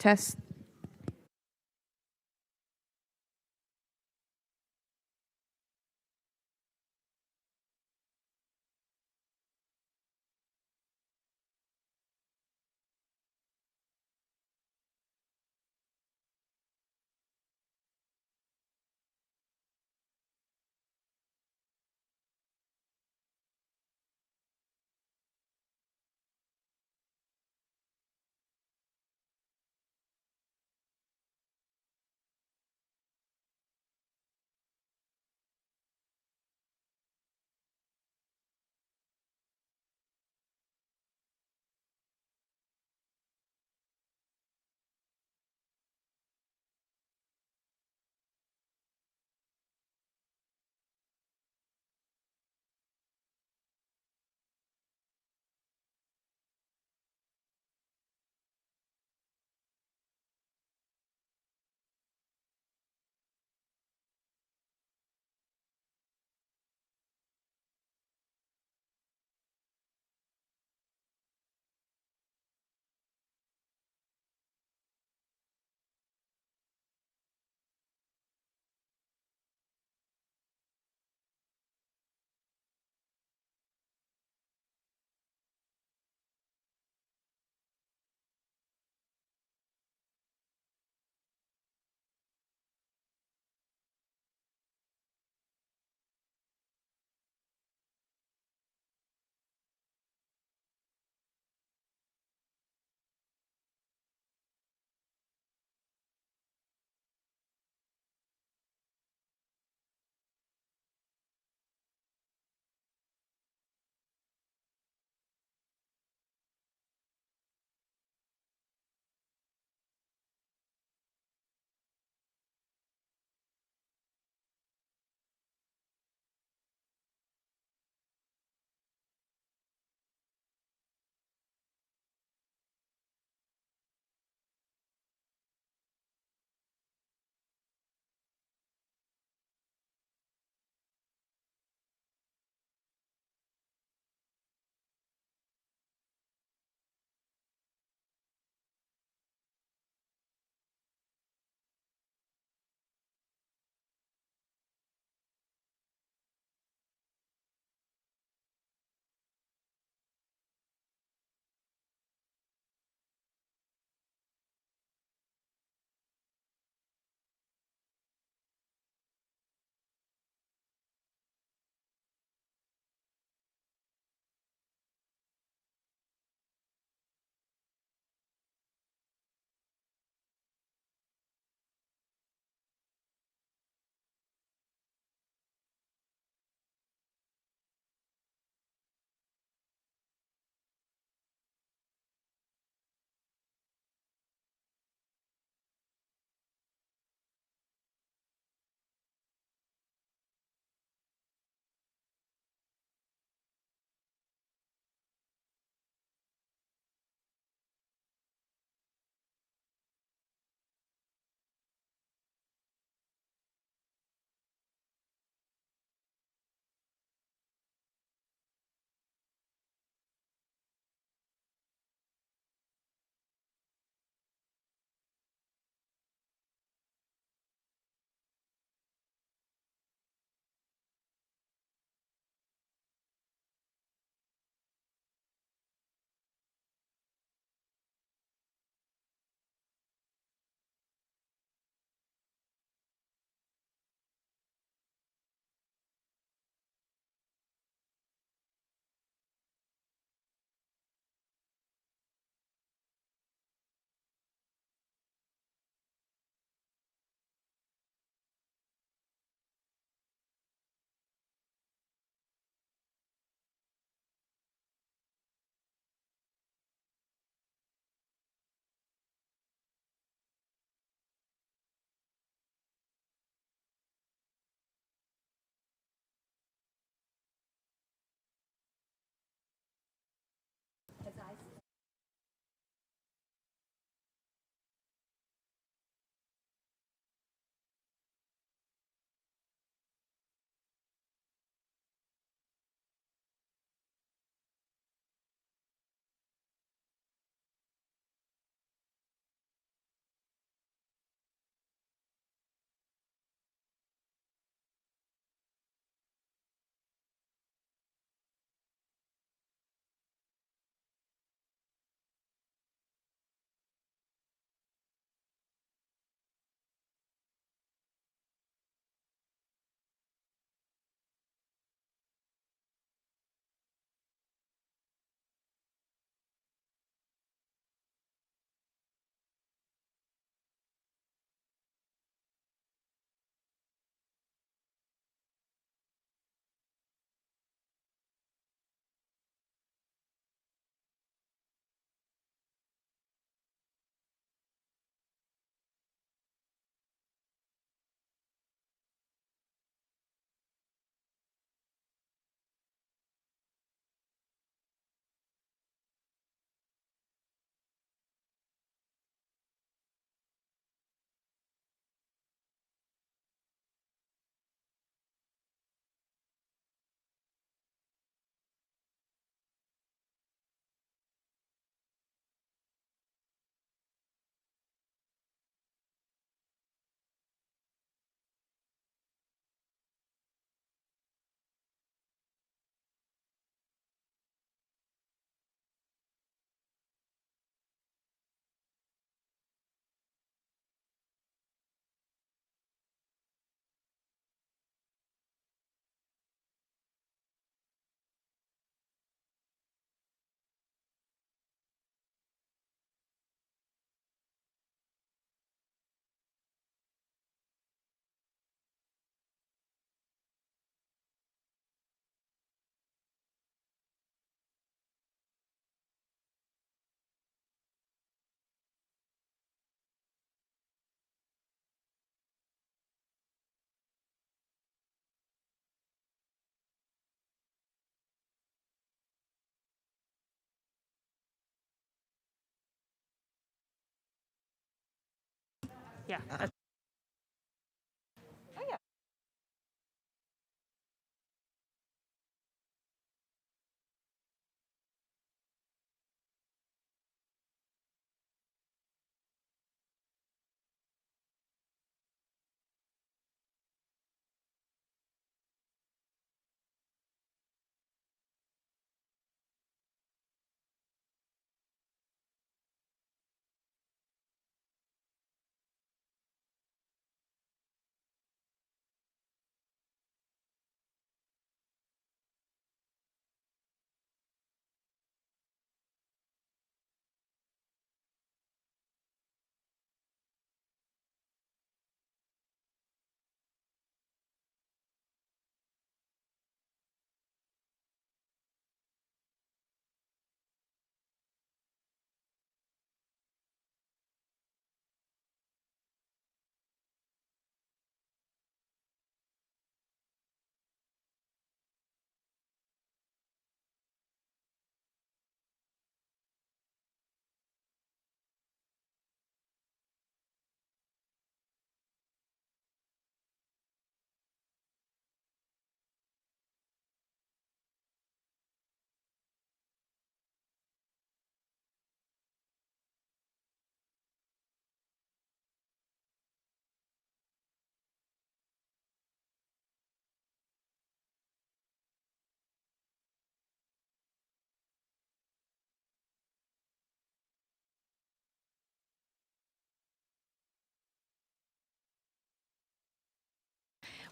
Test. Yeah. Oh, yeah.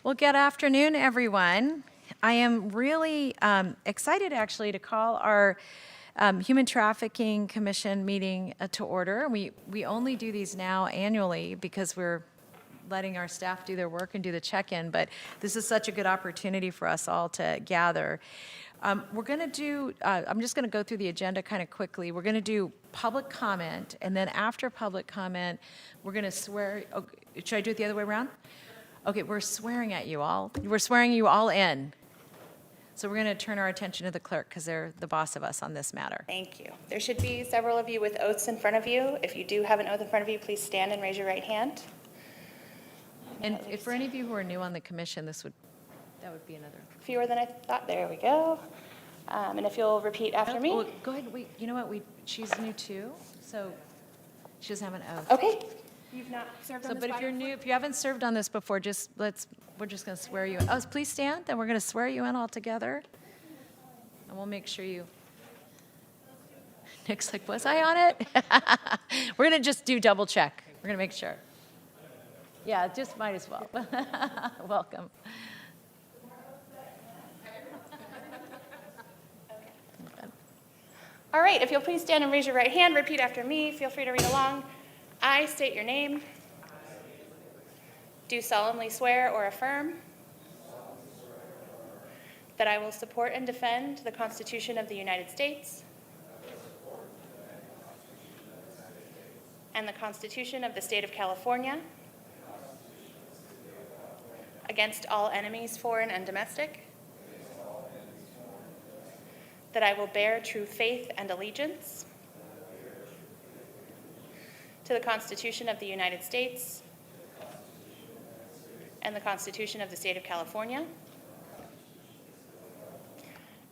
Well, good afternoon, everyone. I am really excited, actually, to call our Human Trafficking Commission meeting to order. We only do these now annually because we're letting our staff do their work and do the check-in, but this is such a good opportunity for us all to gather. We're going to do, I'm just going to go through the agenda kind of quickly. We're going to do public comment, and then after public comment, we're going to swear. Oh, should I do it the other way around? Okay, we're swearing at you all. We're swearing you all in. So we're going to turn our attention to the clerk because they're the boss of us on this matter. Thank you. There should be several of you with oaths in front of you. If you do have an oath in front of you, please stand and raise your right hand. And if for any of you who are new on the commission, that would be another. Fewer than I thought. There we go. And if you'll repeat after me. Oh, go ahead. Wait. You know what? She's new too, so she doesn't have an oath. Okay. You've not served on So, this but if body you're before? new, if you haven't served on this before, we're just going to swear you in. Oh, please stand, and we're going to swear you in all together. And we'll make sure you. Nick's like, was I on it? We're going to just do double check. We're going to make sure. Yeah, just might as well. Welcome. All right. If you'll please stand and raise your right hand, repeat after me. Feel free to read along. I state your name. Do solemnly swear or affirm that I will support and defend the Constitution of the United States and the Constitution of the State of California against all enemies, foreign and domestic, that I will bear true faith and allegiance to the Constitution of the United States and the Constitution of the State of California,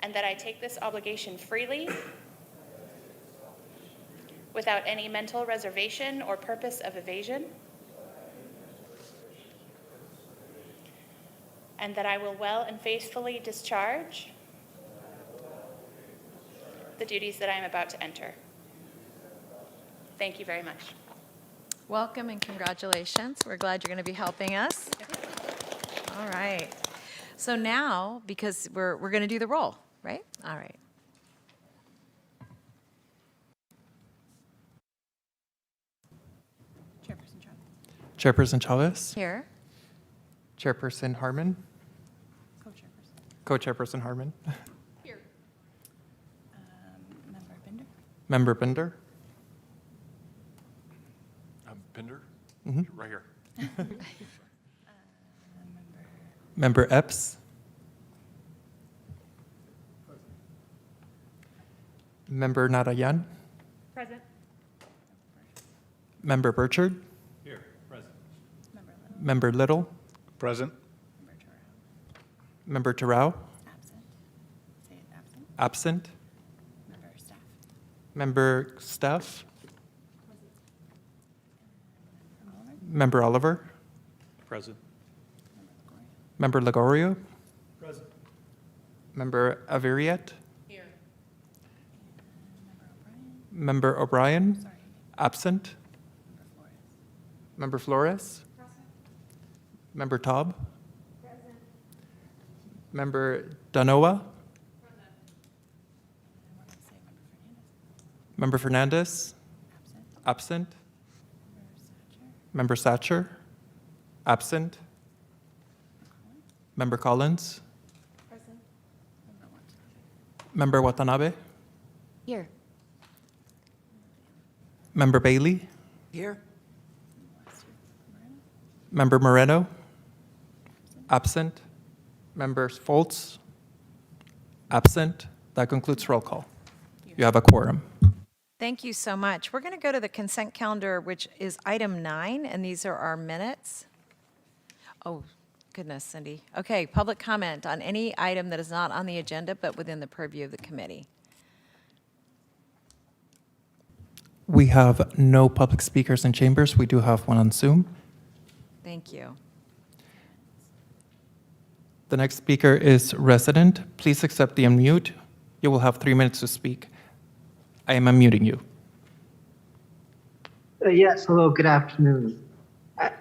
and that I take this obligation freely without any mental reservation or purpose of evasion, and that I will well and faithfully discharge the duties that I am about to enter. Thank you very much. Welcome and congratulations. We're glad you're going to be helping us. All right. So now, because we're going to do the roll, right? All right. Chairperson Chavez. Here. Chairperson Harmon. Co-chairperson Harmon. Here. Member Binder. Member Binder. Pinder? Mhm. Right here. Member Epps. Member Narayan. Present. Member Burchard. Here, present. Member Little, Present. Member Terrell, Absent. Say it absent. absent. Member staff. Member Steph, Member Oliver, Present. Member Ligorio, Present. Member Averiet, Here. Member O'Brien, Sorry. absent. Member Flores, Member Taub, Member Danoa, Member Fernandez, absent. Member Satcher, absent. Member Collins, Member Watanabe, Here. Member Bailey, Here. Member Moreno, absent. Member Foltz, absent. That concludes roll call. You have a quorum. Thank you so much. We're going to go to the consent calendar, which is item 9, and these are our minutes. Oh, goodness, Cindy. Okay, public comment on any item that is not on the agenda but within the purview of the committee. We have no public speakers in chambers. We do have one on Zoom. Thank you. The next speaker is resident. Please accept the unmute. You will have 3 minutes to speak. I am unmuting you. Yes, hello, good afternoon.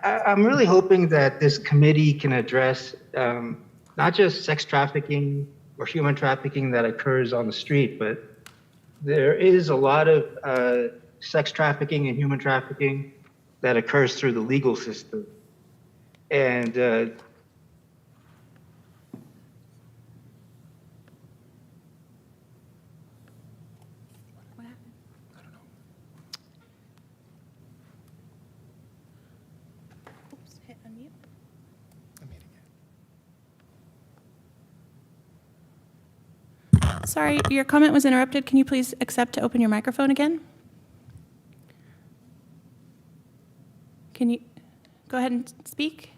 I'm really hoping that this committee can address not just sex trafficking or human trafficking that occurs on the street, but there is a lot of sex trafficking and human trafficking that occurs through the legal system. And What happened? Oops, hit unmute. Sorry, your comment was interrupted. Can you please accept to open your microphone again? Can you go ahead and speak?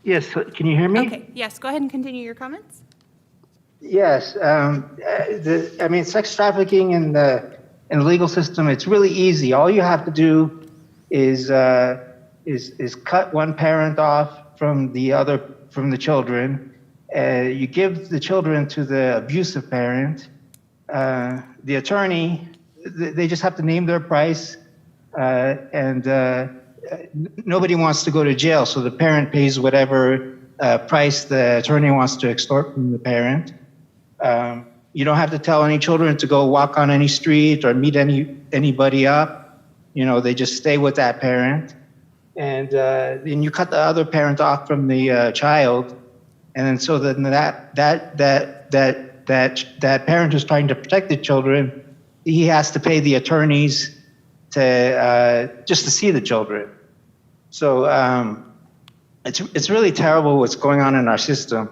yes, can you hear me? Okay, yes, go ahead and continue your comments. Yes, I mean, sex trafficking in the legal system, it's really easy. All you have to do is cut one parent off from the children. You give the children to the abusive parent. The attorney, they just have to name their price, and nobody wants to go to jail, so the parent pays whatever price the attorney wants to extort from the parent. You don't have to tell any children to go walk on any street or meet anybody up. You know, they just stay with that parent, and then you cut the other parent off from the child, and then so then that parent who's trying to protect the children, he has to pay the attorneys to just to see the children. So it's really terrible what's going on in our system.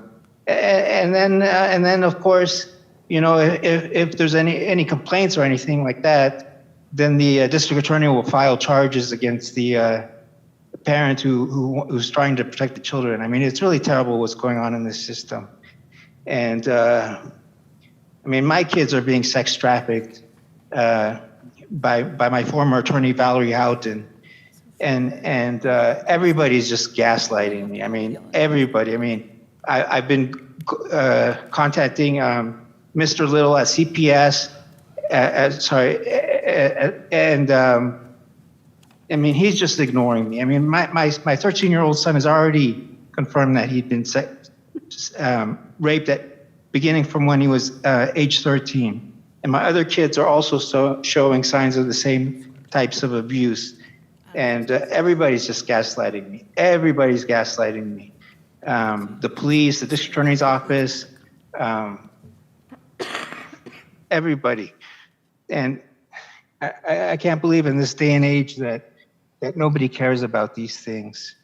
And then of course, you know, if there's any complaints or anything like that, then the district attorney will file charges against the parent who's trying to protect the children. I mean, it's really terrible what's going on in this system. And I mean, my kids are being sex trafficked by my former attorney, Valerie Houghton. And everybody's just gaslighting me. I mean, everybody. I mean, I've been contacting Mr. Little at CPS, and I mean, he's just ignoring me. I mean, my 13-year-old son has already confirmed that he'd been raped beginning from when he was age 13. And my other kids are also showing signs of the same types of abuse. And everybody's just gaslighting me. Everybody's gaslighting me. The police, the district attorney's office, everybody. And I can't believe in this day and age that nobody cares about these things.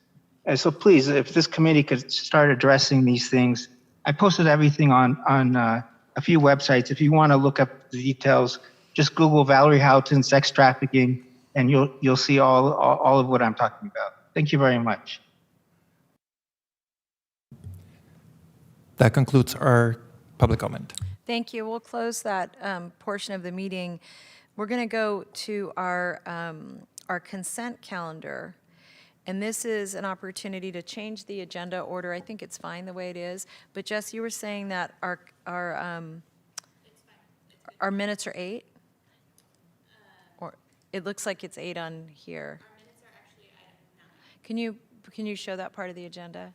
And so please, if this committee could start addressing these things. I posted everything on a few websites. If you want to look up the details, just Google Valerie Houghton sex trafficking, and you'll see all of what I'm talking about. Thank you very much. That concludes our public comment. Thank you. We'll close that portion of the meeting. We're going to go to our consent calendar. And this is an opportunity to change the agenda order. I think it's fine the way it is. But Jess, you were saying that our minutes are 8? Or it looks like it's 8 on here. Our minutes are actually item 9. Can you show that part of the agenda?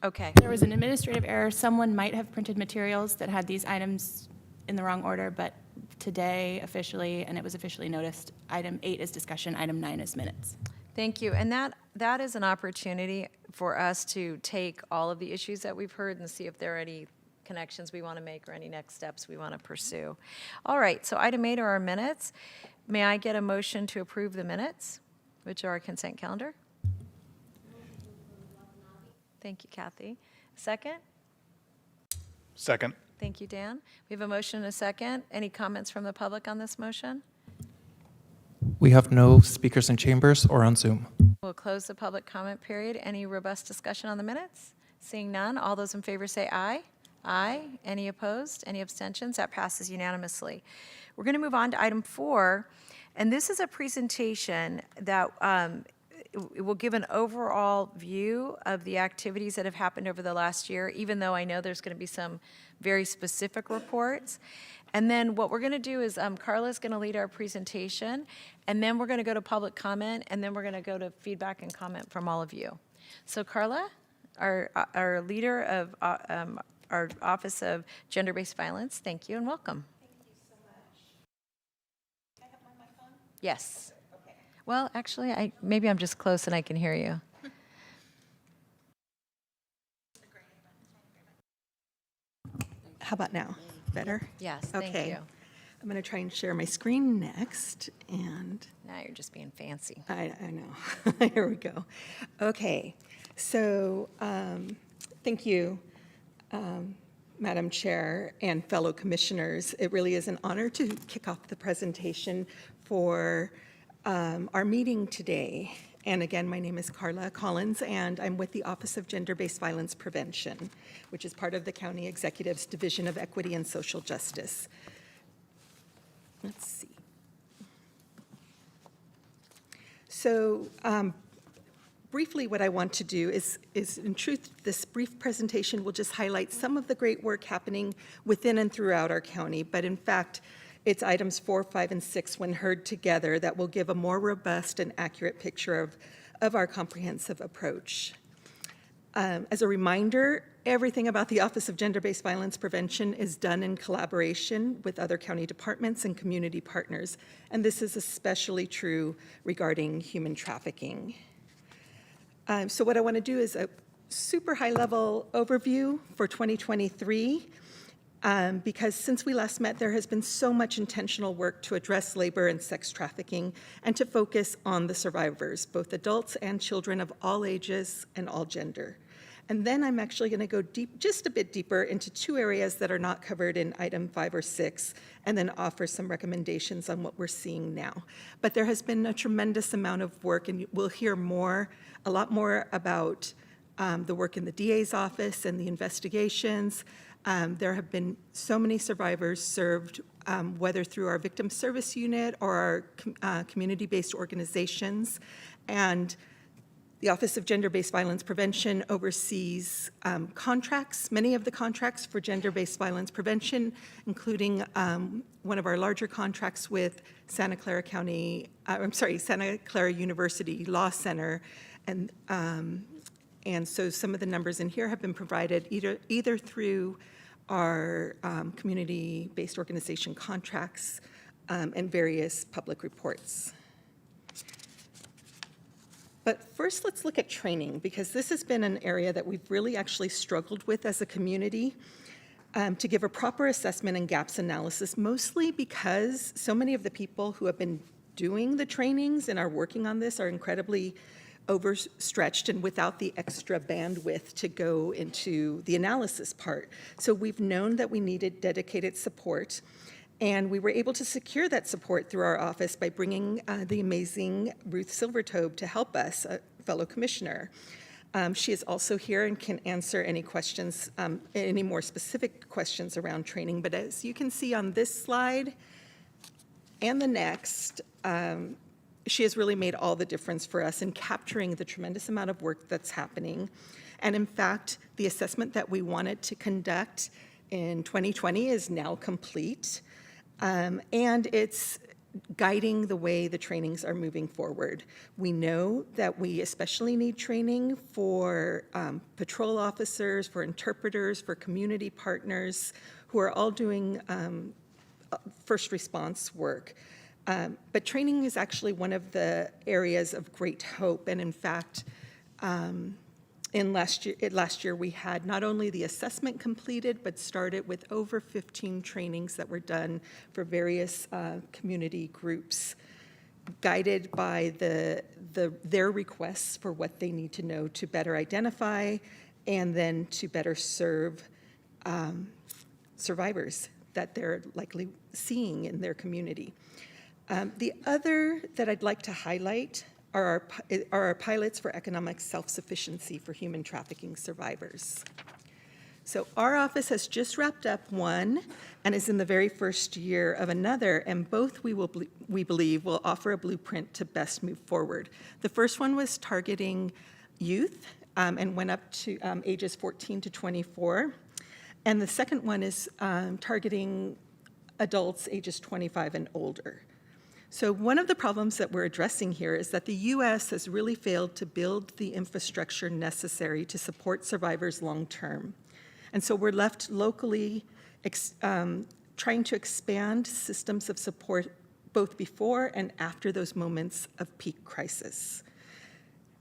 Okay. There was an administrative error. Someone might have printed materials that had these items in the wrong order, but today officially, and it was officially noticed, item 8 is discussion, item 9 is minutes. Thank you. And that is an opportunity for us to take all of the issues that we've heard and see if there are any connections we want to make or any next steps we want to pursue. All right, so item 8 are our minutes. May I get a motion to approve the minutes, which are our consent calendar? Thank you, Kathy. Second? Second. Thank you, Dan. We have a motion and a second. Any comments from the public on this motion? We have no speakers in chambers or on Zoom. We'll close the public comment period. Any robust discussion on the minutes? Seeing none, all those in favor say aye. Aye. Any opposed? Any abstentions? That passes unanimously. We're going to move on to item 4, and this is a presentation that it will give an overall view of the activities that have happened over the last year, even though I know there's going to be some very specific reports. And then what we're going to do is Carla's going to lead our presentation, and then we're going to go to public comment, and then we're going to go to feedback and comment from all of you. So Carla, our leader of our Office of Gender-Based Violence, thank you and welcome. Thank you so much. Can I have my mic on? Yes. Well, actually, maybe I'm just close and I can hear you. How about now? Better? Yes, thank Okay. you. I'm going to try and share my screen next, and Now you're just being fancy. I know. Here we go. Okay. So thank you, Madam Chair and fellow commissioners. It really is an honor to kick off the presentation for our meeting today. And again, my name is Carla Collins, and I'm with the Office of Gender-Based Violence Prevention, which is part of the County Executive's Division of Equity and Social Justice. Let's see. So briefly, what I want to do is in truth, this brief presentation will just highlight some of the great work happening within and throughout our county, but in fact, it's items 4, 5, and 6 when heard together that will give a more robust and accurate picture of our comprehensive approach. As a reminder, everything about the Office of Gender-Based Violence Prevention is done in collaboration with other county departments and community partners, and this is especially true regarding human trafficking. So what I want to do is a super high-level overview for 2023. Because since we last met, there has been so much intentional work to address labor and sex trafficking and to focus on the survivors, both adults and children of all ages and all gender. And then I'm actually going to go deep, just a bit deeper into 2 areas that are not covered in item 5 or 6, and then offer some recommendations on what we're seeing now. But there has been a tremendous amount of work, and we'll hear a lot more about the work in the DA's office and the investigations. There have been so many survivors served, whether through our victim service unit or our community-based organizations. And the Office of Gender-Based Violence Prevention oversees contracts, many of the contracts for gender-based violence prevention, including one of our larger contracts with Santa Clara University Law Center. And so some of the numbers in here have been provided either through our community-based organization contracts and various public reports. But first, let's look at training, because this has been an area that we've really actually struggled with as a community to give a proper assessment and gaps analysis, mostly because so many of the people who have been doing the trainings and are working on this are incredibly overstretched and without the extra bandwidth to go into the analysis part. So we've known that we needed dedicated support, and we were able to secure that support through our office by bringing the amazing Ruth Silvertobe to help us, a fellow commissioner. She is also here and can answer any questions, any more specific questions around training. But as you can see on this slide and the next, she has really made all the difference for us in capturing the tremendous amount of work that's happening. And in fact, the assessment that we wanted to conduct in 2020 is now complete. And it's guiding the way the trainings are moving forward. We know that we especially need training for patrol officers, for interpreters, for community partners who are all doing first response work. But training is actually one of the areas of great hope. And in fact, last year we had not only the assessment completed, but started with over 15 trainings that were done for various community groups, guided by their requests for what they need to know to better identify and then to better serve survivors that they're likely seeing in their community. The other that I'd like to highlight are our pilots for economic self-sufficiency for human trafficking survivors. So our office has just wrapped up one and is in the very first year of another, and both we believe will offer a blueprint to best move forward. The first one was targeting youth and went up to ages 14 to 24. And the second one is targeting adults ages 25 and older. So one of the problems that we're addressing here is that the U.S. has really failed to build the infrastructure necessary to support survivors long-term. And so we're left locally trying to expand systems of support both before and after those moments of peak crisis.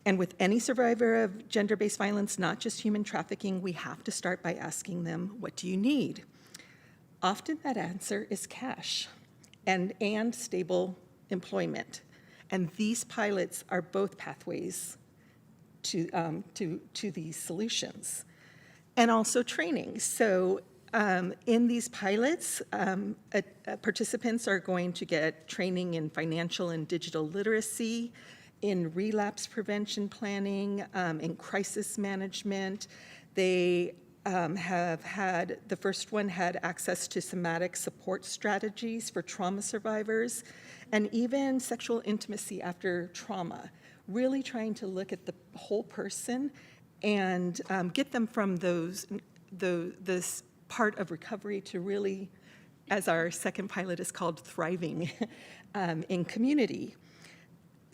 And with any survivor of gender-based violence, not just human trafficking, we have to start by asking them, what do you need? Often that answer is cash and stable employment. And these pilots are both pathways to these solutions. And also training. So in these pilots, participants are going to get training in financial and digital literacy, in relapse prevention planning, in crisis management. They have had, the first one had access to somatic support strategies for trauma survivors, and even sexual intimacy after trauma, really trying to look at the whole person and get them from this part of recovery to really, as our second pilot is called, thriving in community.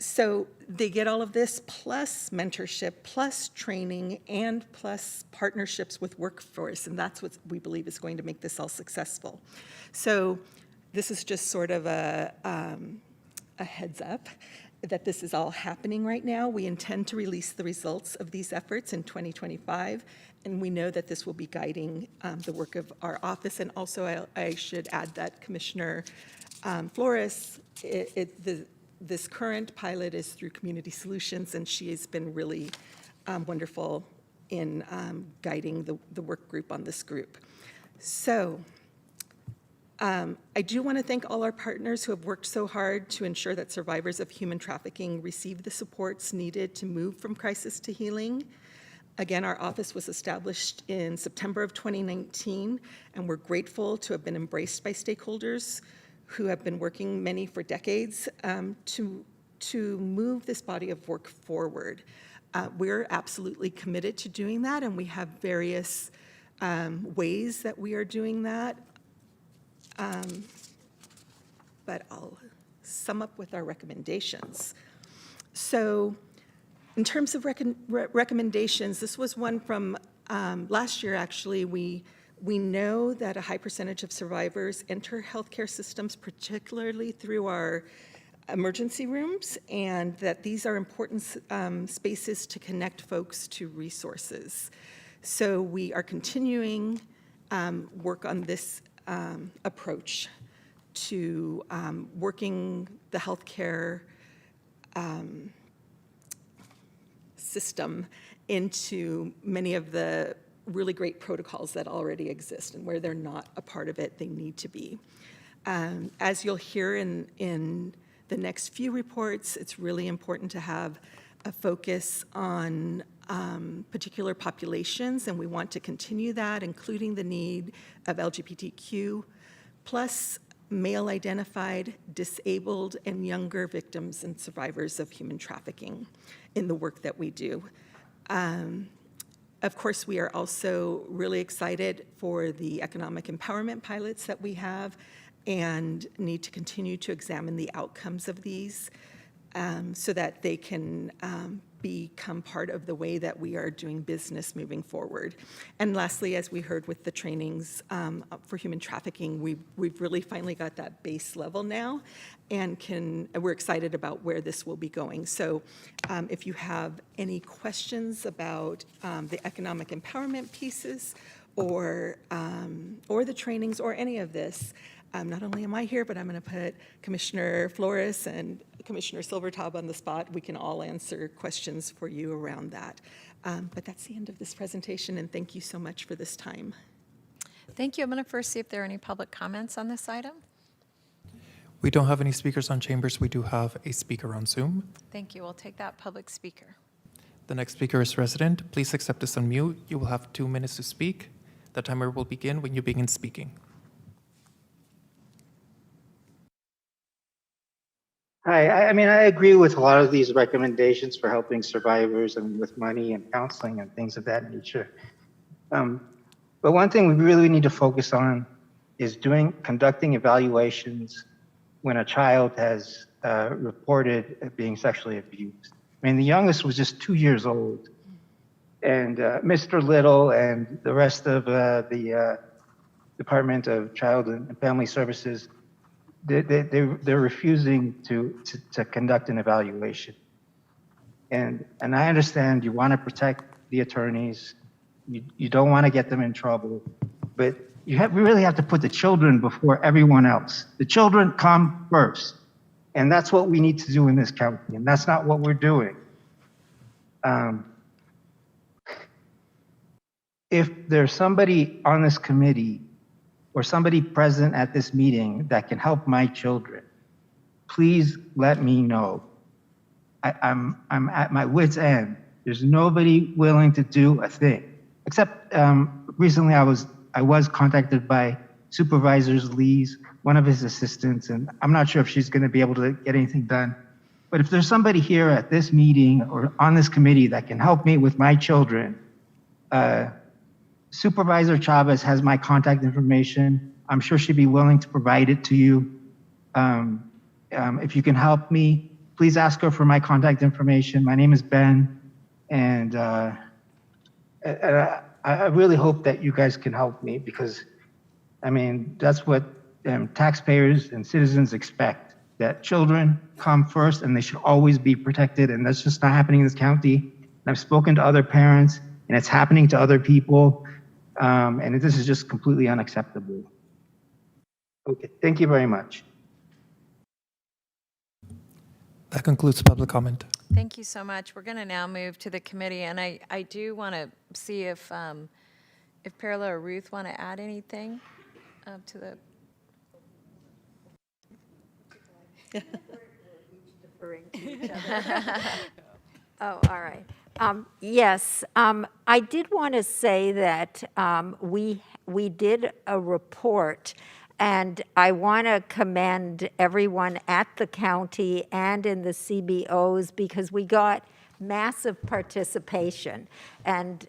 So they get all of this plus mentorship, plus training, and plus partnerships with workforce, and that's what we believe is going to make this all successful. So this is just sort of a heads up that this is all happening right now. We intend to release the results of these efforts in 2025, and we know that this will be guiding the work of our office. And also, I should add that Commissioner Flores, this current pilot is through Community Solutions, and she has been really wonderful in guiding the work group on this group. So I do want to thank all our partners who have worked so hard to ensure that survivors of human trafficking receive the supports needed to move from crisis to healing. Again, our office was established in September of 2019, and we're grateful to have been embraced by stakeholders who have been working, many for decades, to move this body of work forward. We're absolutely committed to doing that, and we have various ways that we are doing that. But I'll sum up with our recommendations. So in terms of recommendations, this was one from last year, actually. We know that a high percentage of survivors enter healthcare systems, particularly through our emergency rooms, and that these are important spaces to connect folks to resources. So we are continuing work on this approach to working the healthcare system into many of the really great protocols that already exist, and where they're not a part of it, they need to be. As you'll hear in the next few reports, it's really important to have a focus on particular populations, and we want to continue that, including the need of LGBTQ, plus male-identified, disabled, and younger victims and survivors of human trafficking in the work that we do. Of course, we are also really excited for the economic empowerment pilots that we have and need to continue to examine the outcomes of these so that they can become part of the way that we are doing business moving forward. And lastly, as we heard with the trainings for human trafficking, we've really finally got that base level now, and we're excited about where this will be going. So if you have any questions about the economic empowerment pieces or the trainings or any of this, not only am I here, but I'm going to put Commissioner Flores and Commissioner Silvertop on the spot. We can all answer questions for you around that. But that's the end of this presentation, and thank you so much for this time. Thank you. I'm going to first see if there are any public comments on this item. We don't have any speakers on Chambers. We do have a speaker on Zoom. Thank you. We'll take that public speaker. The next speaker is resident. Please accept this on mute. You will have 2 minutes to speak. The timer will begin when you begin speaking. Hi, I mean, I agree with a lot of these recommendations for helping survivors and with money and counseling and things of that nature. But one thing we really need to focus on is conducting evaluations when a child has reported being sexually abused. I mean, the youngest was just 2 years old, and Mr. Little and the rest of the Department of Child and Family Services, they're refusing to conduct an evaluation. And I understand you want to protect the attorneys, you don't want to get them in trouble, but we really have to put the children before everyone else. The children come first, and that's what we need to do in this county, and that's not what we're doing. If there's somebody on this committee or somebody present at this meeting that can help my children, please let me know. I'm at my wit's end. There's nobody willing to do a thing, except recently I was contacted by Supervisor Lee's, one of his assistants, and I'm not sure if she's going to be able to get anything done. But if there's somebody here at this meeting or on this committee that can help me with my children, Supervisor Chavez has my contact information. I'm sure she'd be willing to provide it to you. If you can help me, please ask her for my contact information. My name is Ben, and I really hope that you guys can help me, because, I mean, that's what taxpayers and citizens expect, that children come first and they should always be protected, and that's just not happening in this county. And I've spoken to other parents, and it's happening to other people. And this is just completely unacceptable. Okay, thank you very much. That concludes public comment. Thank you so much. We're going to now move to the committee, and I do want to see if Perla or Ruth want to add anything to the. Oh, all right. Yes, I did want to say that we did a report, and I want to commend everyone at the county and in the CBOs, because we got massive participation, and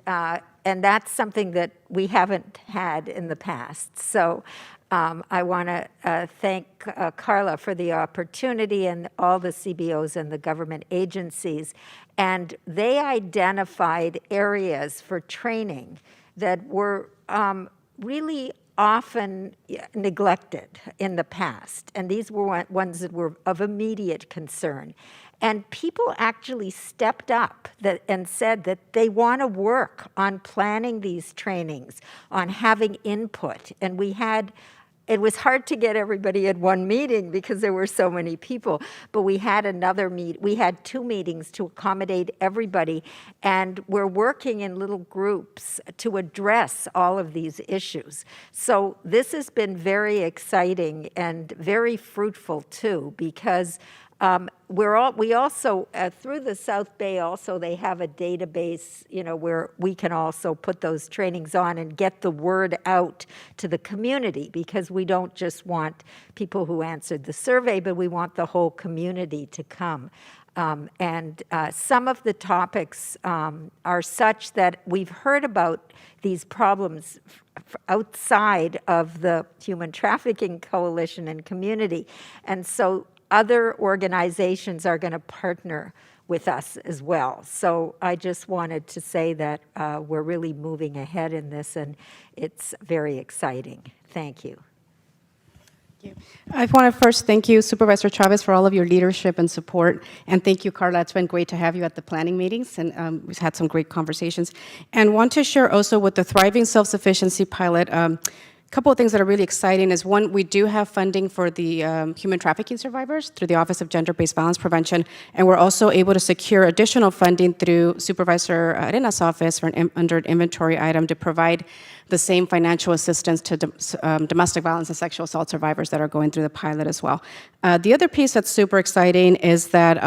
that's something that we haven't had in the past. So I want to thank Carla for the opportunity, and all the CBOs and the government agencies. And they identified areas for training that were really often neglected in the past. And these were ones that were of immediate concern. And people actually stepped up and said that they want to work on planning these trainings, on having input. And we had it was hard to get everybody at one meeting because there were so many people, but we had we had 2 meetings to accommodate everybody, and we're working in little groups to address all of these issues. So this has been very exciting and very fruitful too, because we also, through the South Bay also, they have a database, where we can also put those trainings on and get the word out to the community, because we don't just want people who answered the survey, but we want the whole community to come. And some of the topics are such that we've heard about these problems outside of the Human Trafficking Coalition and community. And so other organizations are going to partner with us as well. So I just wanted to say that we're really moving ahead in this, and it's very exciting. Thank you. I want to first thank you, Supervisor Chavez, for all of your leadership and support. And thank you, Carla. It's been great to have you at the planning meetings, and we've had some great conversations. And want to share also with the Thriving Self-Sufficiency Pilot, a couple of things that are really exciting is, one, we do have funding for the human trafficking survivors through the Office of Gender-Based Violence Prevention, and we're also able to secure additional funding through Supervisor Arena's office under an inventory item to provide the same financial assistance to domestic violence and sexual assault survivors that are going through the pilot as well. The other piece that's super exciting is that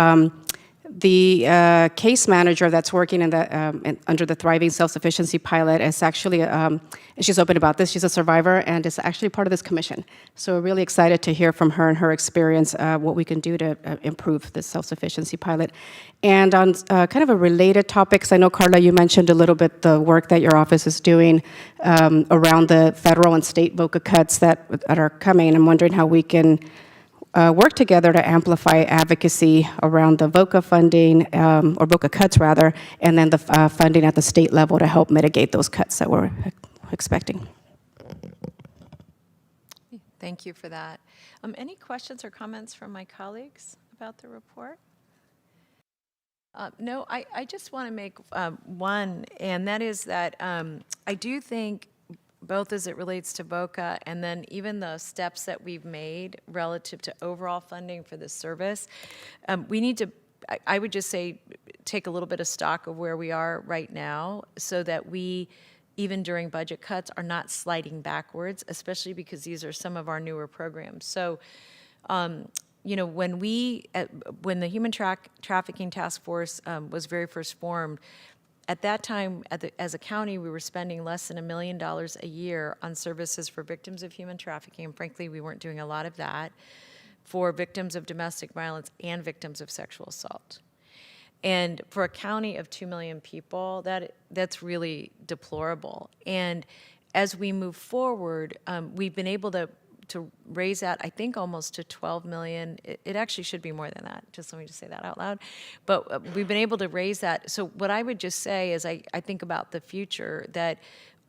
the case manager that's working under the Thriving Self-Sufficiency Pilot is actually, she's open about this, she's a survivor and is actually part of this commission. So we're really excited to hear from her and her experience what we can do to improve this self-sufficiency pilot. And on kind of a related topic, because I know, Carla, you mentioned a little bit the work that your office is doing around the federal and state VOCA cuts that are coming. I'm wondering how we can work together to amplify advocacy around the VOCA funding, or VOCA cuts rather, and then the funding at the state level to help mitigate those cuts that we're expecting. Thank you for that. Any questions or comments from my colleagues about the report? No, I just want to make one, and that is that I do think, both as it relates to VOCA and then even the steps that we've made relative to overall funding for this service, we need to, I would just say, take a little bit of stock of where we are right now so that we, even during budget cuts, are not sliding backwards, especially because these are some of our newer programs. So, when the Human Trafficking Task Force was very first formed, at that time, as a county, we were spending less than $1 million a year on services for victims of human trafficking. And frankly, we weren't doing a lot of that for victims of domestic violence and victims of sexual assault. And for a county of 2 million people, that's really deplorable. And as we move forward, we've been able to raise that, I think, almost to 12 million. It actually should be more than that. Just let me just say that out loud. But we've been able to raise that. So what I would just say is I think about the future, that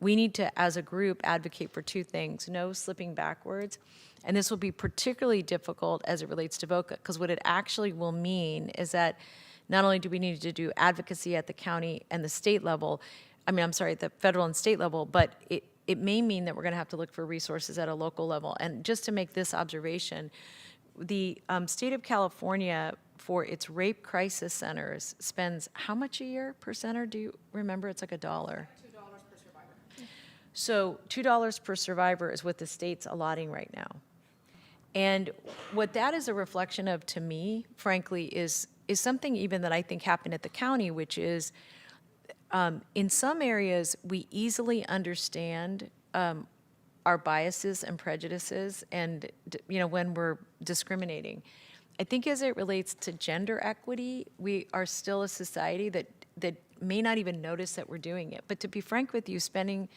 we need to, as a group, advocate for 2 things. No slipping backwards. And this will be particularly difficult as it relates to VOCA, because what it actually will mean is that not only do we need to do advocacy at the county and the state level, the federal and state level, but it may mean that we're going to have to look for resources at a local level. And just to make this observation, the state of California, for its rape crisis centers, spends how much a year per center? Do you remember? It's like $1. $2 per survivor. So $2 per survivor is what the state's allotting right now. And what that is a reflection of, to me, frankly, is something even that I think happened at the county, which is, in some areas, we easily understand our biases and prejudices, and when we're discriminating. I think as it relates to gender equity, we are still a society that may not even notice that we're doing it. But to be frank with you, spending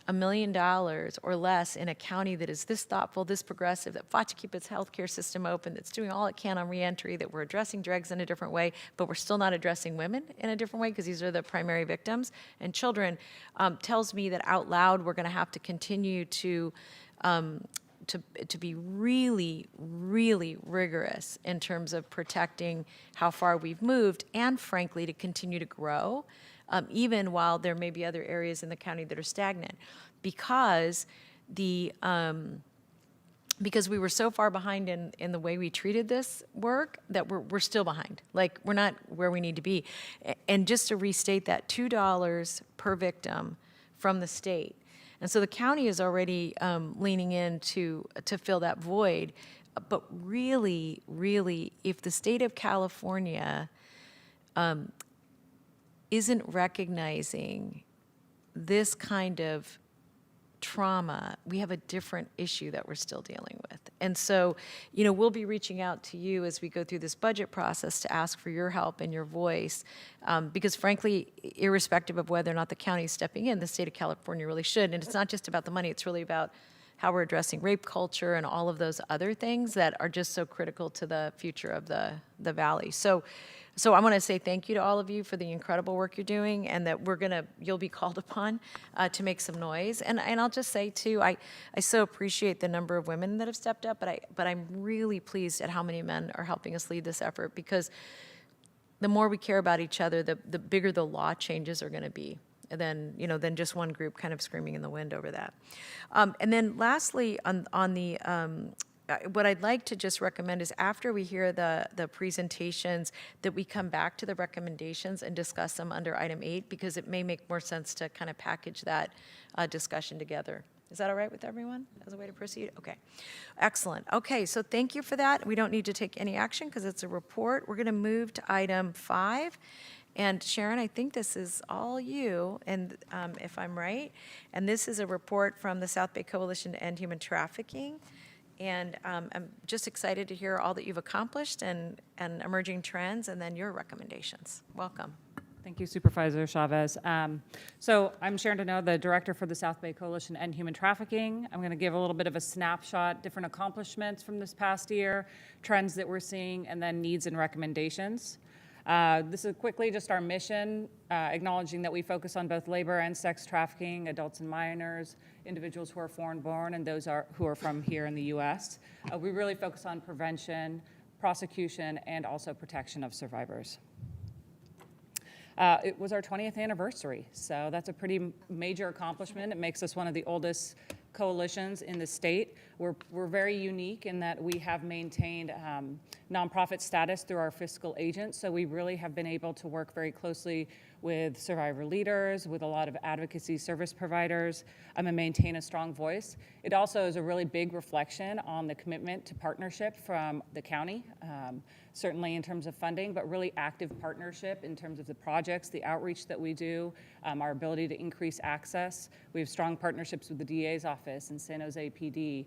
$1 million or less in a county that is this thoughtful, this progressive, that fought to keep its healthcare system open, that's doing all it can on reentry, that we're addressing drugs in a different way, but we're still not addressing women in a different way because these are the primary victims, and children, tells me that out loud we're going to have to continue to be really, really rigorous in terms of protecting how far we've moved, and frankly, to continue to grow. Even while there may be other areas in the county that are stagnant, because the because we were so far behind in the way we treated this work that we're still behind. Like, we're not where we need to be. And just to restate that, $2 per victim from the state. And so the county is already leaning in to fill that void. But really, really, if the state of California isn't recognizing this kind of trauma, we have a different issue that we're still dealing with. And so, we'll be reaching out to you as we go through this budget process to ask for your help and your voice, because frankly, irrespective of whether or not the county is stepping in, the state of California really should. And it's not just about the money, it's really about how we're addressing rape culture and all of those other things that are just so critical to the future of the valley. So I want to say thank you to all of you for the incredible work you're doing, and that you'll be called upon to make some noise. And I'll just say too, I so appreciate the number of women that have stepped up, but I'm really pleased at how many men are helping us lead this effort, because the more we care about each other, the bigger the law changes are going to be than just one group kind of screaming in the wind over that. And then lastly, on the what I'd like to just recommend is, after we hear the presentations, that we come back to the recommendations and discuss them under item 8, because it may make more sense to kind of package that discussion together. Is that all right with everyone as a way to proceed? Okay, excellent. Okay, so thank you for that. We don't need to take any action because it's a report. We're going to move to item 5. And Sharon, I think this is all you, and if I'm right. And this is a report from the South Bay Coalition to End Human Trafficking. And I'm just excited to hear all that you've accomplished and emerging trends, and then your recommendations. Welcome. Thank you, Supervisor Chavez. So I'm Sharon Deneau, the Director for the South Bay Coalition to End Human Trafficking. I'm going to give a little bit of a snapshot, different accomplishments from this past year, trends that we're seeing, and then needs and recommendations. This is quickly just our mission, acknowledging that we focus on both labor and sex trafficking, adults and minors, individuals who are foreign-born, and those who are from here in the U.S. We really focus on prevention, prosecution, and also protection of survivors. It was our 20th anniversary, so that's a pretty major accomplishment. It makes us one of the oldest coalitions in the state. We're very unique in that we have maintained nonprofit status through our fiscal agent, so we really have been able to work very closely with survivor leaders, with a lot of advocacy service providers, and maintain a strong voice. It also is a really big reflection on the commitment to partnership from the county, certainly in terms of funding, but really active partnership in terms of the projects, the outreach that we do, our ability to increase access. We have strong partnerships with the DA's office and San Jose PD.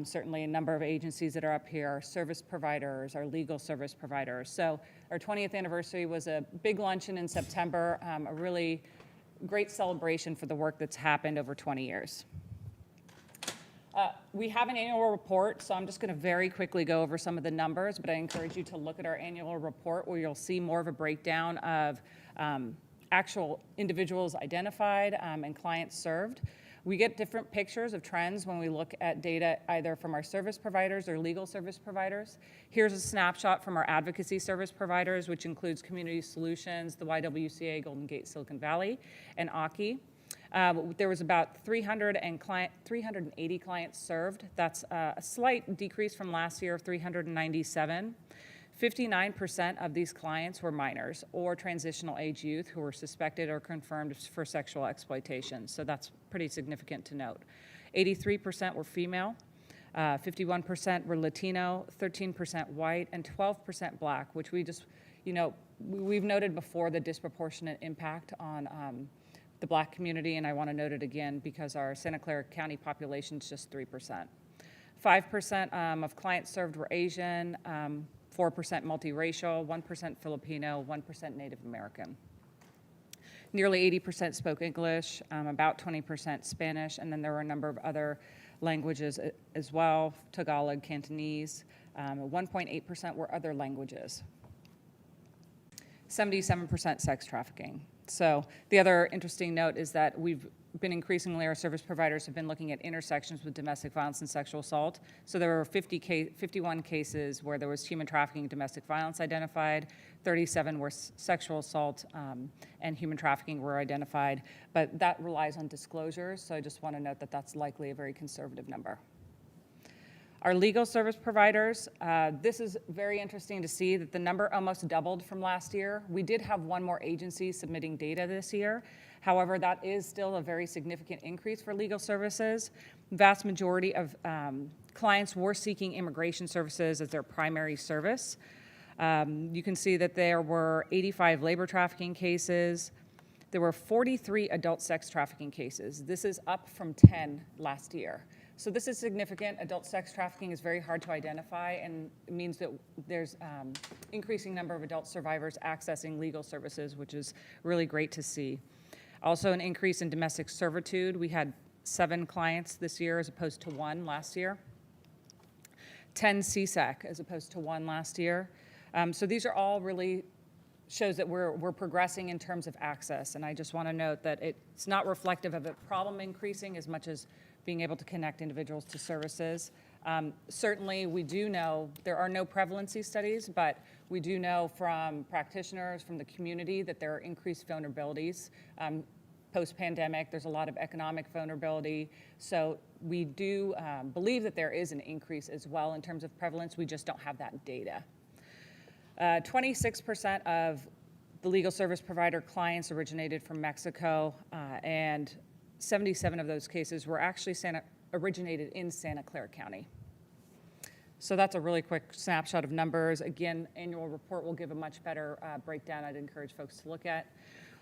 Certainly a number of agencies that are up here, our service providers, our legal service providers. So our 20th anniversary was a big luncheon in September, a really great celebration for the work that's happened over 20 years. We have an annual report, so I'm just going to very quickly go over some of the numbers, but I encourage you to look at our annual report where you'll see more of a breakdown of actual individuals identified and clients served. We get different pictures of trends when we look at data either from our service providers or legal service providers. Here's a snapshot from our advocacy service providers, which includes Community Solutions, the YWCA, Golden Gate Silicon Valley, and AKI. There was about 380 clients served. That's a slight decrease from last year of 397. 59% of these clients were minors or transitional age youth who were suspected or confirmed for sexual exploitation. So that's pretty significant to note. 83% were female, 51% were Latino, 13% white, and 12% Black, which we just, we've noted before the disproportionate impact on the Black community, and I want to note it again because our Santa Clara County population is just 3%. 5% of clients served were Asian, 4% multiracial, 1% Filipino, 1% Native American. Nearly 80% spoke English, about 20% Spanish, and then there were a number of other languages as well, Tagalog, Cantonese. 1.8% were other languages. 77% sex trafficking. So the other interesting note is that we've been increasingly, our service providers have been looking at intersections with domestic violence and sexual assault. So there were 51 cases where there was human trafficking and domestic violence identified, 37 where sexual assault and human trafficking were identified, but that relies on disclosures, so I just want to note that that's likely a very conservative number. Our legal service providers, this is very interesting to see that the number almost doubled from last year. We did have one more agency submitting data this year. However, that is still a very significant increase for legal services. Vast majority of clients were seeking immigration services as their primary service. You can see that there were 85 labor trafficking cases. There were 43 adult sex trafficking cases. This is up from 10 last year. So this is significant. Adult sex trafficking is very hard to identify, and it means that there's increasing number of adult survivors accessing legal services, which is really great to see. Also an increase in domestic servitude. We had 7 clients this year as opposed to 1 last year. 10 CSAC as opposed to 1 last year. So these are all really shows that we're progressing in terms of access. And I just want to note that it's not reflective of a problem increasing as much as being able to connect individuals to services. Certainly, we do know there are no prevalency studies, but we do know from practitioners, from the community, that there are increased vulnerabilities. Post-pandemic, there's a lot of economic vulnerability. So we do believe that there is an increase as well in terms of prevalence. We just don't have that data. 26% of the legal service provider clients originated from Mexico, and 77 of those cases were actually originated in Santa Clara County. So that's a really quick snapshot of numbers. Again, annual report will give a much better breakdown. I'd encourage folks to look at.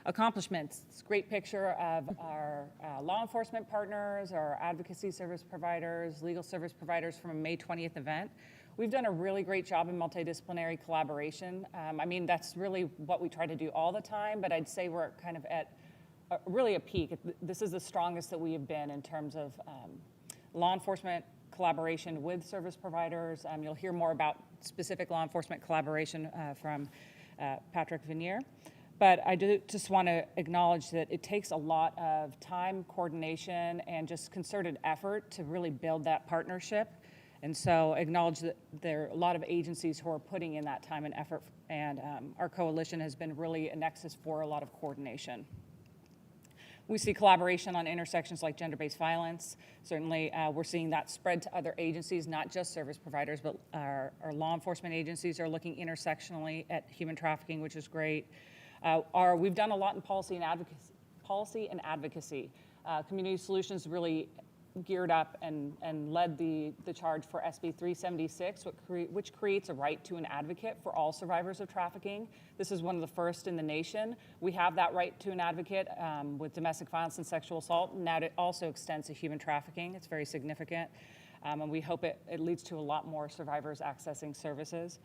Accomplishments. It's a great picture of our law enforcement partners, our advocacy service providers, legal service providers from a May 20th event. We've done a really great job in multidisciplinary collaboration. I mean, that's really what we try to do all the time, but I'd say we're kind of at really a peak. This is the strongest that we have been in terms of law enforcement collaboration with service providers. You'll hear more about specific law enforcement collaboration from Patrick Vanier. But I do just want to acknowledge that it takes a lot of time, coordination, and just concerted effort to really build that partnership. And so acknowledge that there are a lot of agencies who are putting in that time and effort, and our coalition has been really a nexus for a lot of coordination. We see collaboration on intersections like gender-based violence. Certainly, we're seeing that spread to other agencies, not just service providers, but our law enforcement agencies are looking intersectionally at human trafficking, which is great. We've done a lot in policy and advocacy. Community Solutions really geared up and led the charge for SB 376, which creates a right to an advocate for all survivors of trafficking. This is one of the first in the nation. We have that right to an advocate with domestic violence and sexual assault. Now it also extends to human trafficking. It's very significant. And we hope it leads to a lot more survivors accessing services.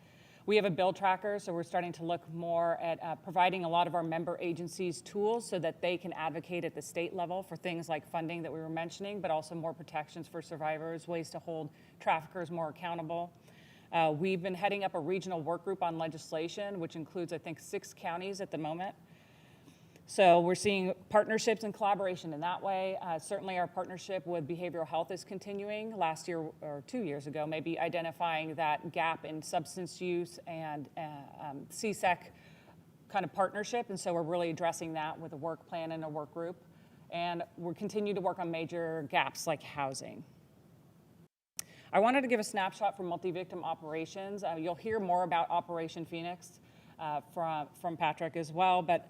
We have a bill tracker, so we're starting to look more at providing a lot of our member agencies tools so that they can advocate at the state level for things like funding that we were mentioning, but also more protections for survivors, ways to hold traffickers more accountable. We've been heading up a regional work group on legislation, which includes, I think, 6 counties at the moment. So we're seeing partnerships and collaboration in that way. Certainly our partnership with behavioral health is continuing. Last year, or 2 years ago, maybe identifying that gap in substance use and CSEC kind of partnership. And so we're really addressing that with a work plan and a work group. And we'll continue to work on major gaps like housing. I wanted to give a snapshot from multi-victim operations. You'll hear more about Operation Phoenix from Patrick as well, but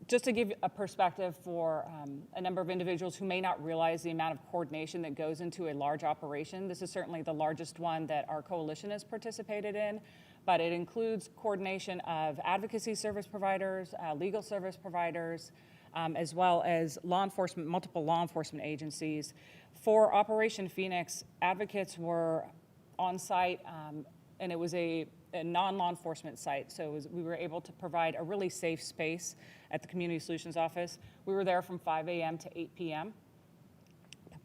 just to give a perspective for a number of individuals who may not realize the amount of coordination that goes into a large operation, this is certainly the largest one that our coalition has participated in, but it includes coordination of advocacy service providers, legal service providers, as well as law enforcement, multiple law enforcement agencies. For Operation Phoenix, advocates were on site, and it was a non-law enforcement site, so we were able to provide a really safe space at the Community Solutions Office. We were there from 5 a.m. to 8 p.m.,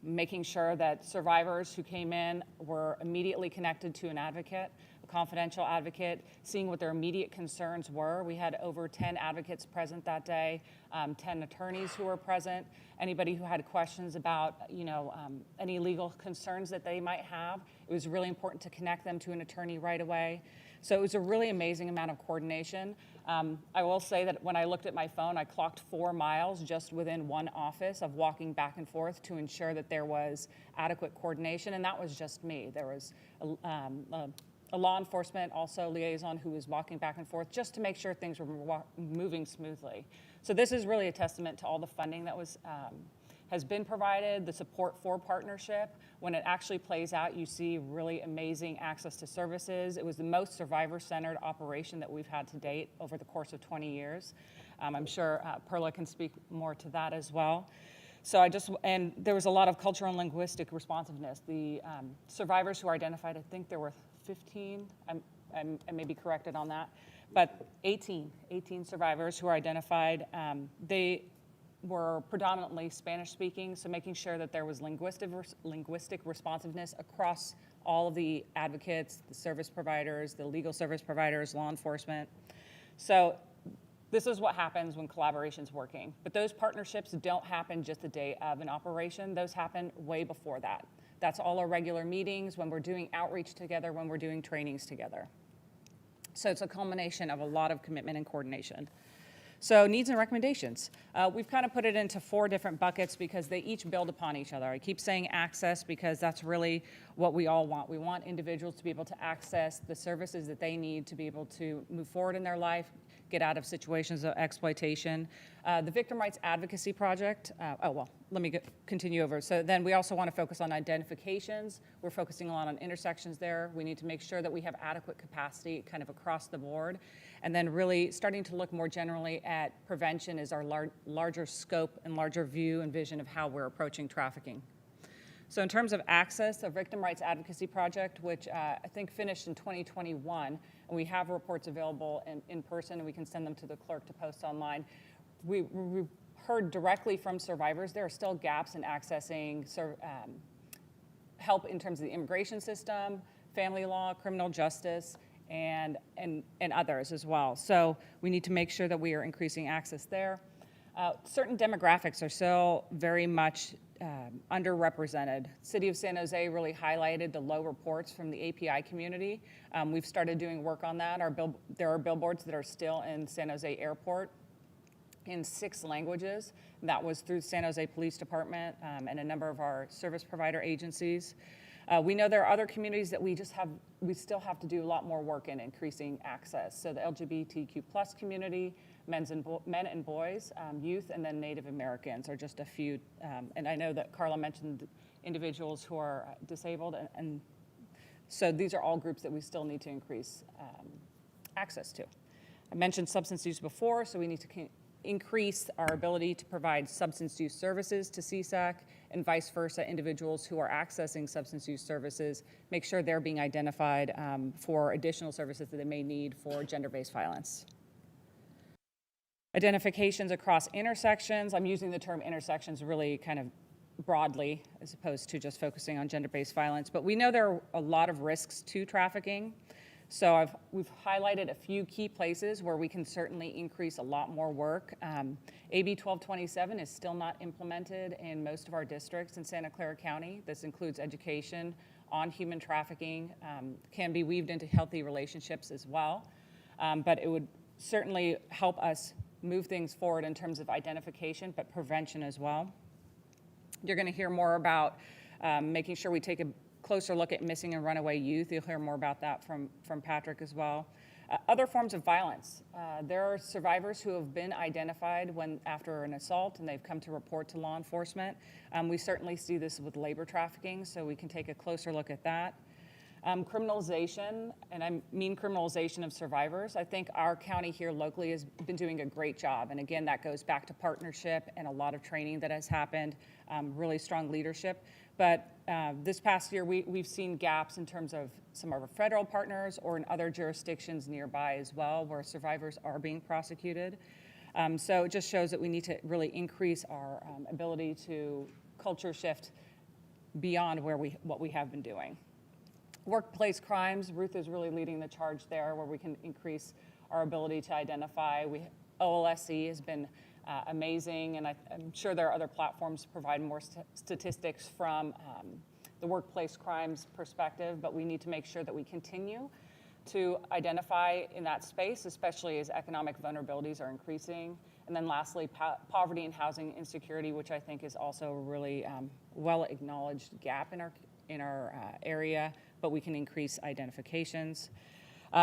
making sure that survivors who came in were immediately connected to an advocate, a confidential advocate, seeing what their immediate concerns were. We had over 10 advocates present that day, 10 attorneys who were present, anybody who had questions about any legal concerns that they might have. It was really important to connect them to an attorney right away. So it was a really amazing amount of coordination. I will say that when I looked at my phone, I clocked 4 miles just within one office of walking back and forth to ensure that there was adequate coordination, and that was just me. There was a law enforcement also liaison who was walking back and forth just to make sure things were moving smoothly. So this is really a testament to all the funding that has been provided, the support for partnership. When it actually plays out, you see really amazing access to services. It was the most survivor-centered operation that we've had to date over the course of 20 years. I'm sure Perla can speak more to that as well. So and there was a lot of cultural and linguistic responsiveness. The survivors who were identified, I think there were 15, I may be corrected on that, but 18 survivors who were identified. They were predominantly Spanish speaking, so making sure that there was linguistic responsiveness across all of the advocates, the service providers, the legal service providers, law enforcement. So this is what happens when collaboration's working. But those partnerships don't happen just the day of an operation. Those happen way before that. That's all our regular meetings, when we're doing outreach together, when we're doing trainings together. So it's a culmination of a lot of commitment and coordination. So needs and recommendations. We've kind of put it into 4 different buckets because they each build upon each other. I keep saying access because that's really what we all want. We want individuals to be able to access the services that they need to be able to move forward in their life, get out of situations of exploitation. The Victim Rights Advocacy Project, let me continue over. So then we also want to focus on identifications. We're focusing a lot on intersections there. We need to make sure that we have adequate capacity kind of across the board. And then really starting to look more generally at prevention as our larger scope and larger view and vision of how we're approaching trafficking. So in terms of access, the Victim Rights Advocacy Project, which I think finished in 2021, and we have reports available in person, and we can send them to the clerk to post online. We heard directly from survivors there are still gaps in accessing help in terms of the immigration system, family law, criminal justice, and others as well. So we need to make sure that we are increasing access there. Certain demographics are still very much underrepresented. City of San Jose really highlighted the low reports from the API community. We've started doing work on that. There are billboards that are still in San Jose Airport in 6 languages. That was through the San Jose Police Department and a number of our service provider agencies. We know there are other communities that we still have to do a lot more work in increasing access. So the LGBTQ+ community, men and boys, youth, and then Native Americans are just a few. And I know that Carla mentioned individuals who are disabled, and so these are all groups that we still need to increase access to. I mentioned substance use before, so we need to increase our ability to provide substance use services to CSAC, and vice versa, individuals who are accessing substance use services, make sure they're being identified for additional services that they may need for gender-based violence. Identifications across intersections. I'm using the term intersections really kind of broadly as opposed to just focusing on gender-based violence, but we know there are a lot of risks to trafficking. So we've highlighted a few key places where we can certainly increase a lot more work. AB 1227 is still not implemented in most of our districts in Santa Clara County. This includes education on human trafficking, can be weaved into healthy relationships as well. But it would certainly help us move things forward in terms of identification, but prevention as well. You're going to hear more about making sure we take a closer look at missing and runaway youth. You'll hear more about that from Patrick as well. Other forms of violence. There are survivors who have been identified after an assault and they've come to report to law enforcement. We certainly see this with labor trafficking, so we can take a closer look at that. Criminalization, and I mean criminalization of survivors. I think our county here locally has been doing a great job. And again, that goes back to partnership and a lot of training that has happened, really strong leadership. But this past year, we've seen gaps in terms of some of our federal partners or in other jurisdictions nearby as well, where survivors are being prosecuted. So it just shows that we need to really increase our ability to culture shift beyond what we have been doing. Workplace crimes, Ruth is really leading the charge there, where we can increase our ability to identify. OLSC has been amazing, and I'm sure there are other platforms to provide more statistics from the workplace crimes perspective, but we need to make sure that we continue to identify in that space, especially as economic vulnerabilities are increasing. And then lastly, poverty and housing insecurity, which I think is also a really well-acknowledged gap in our area, but we can increase identifications.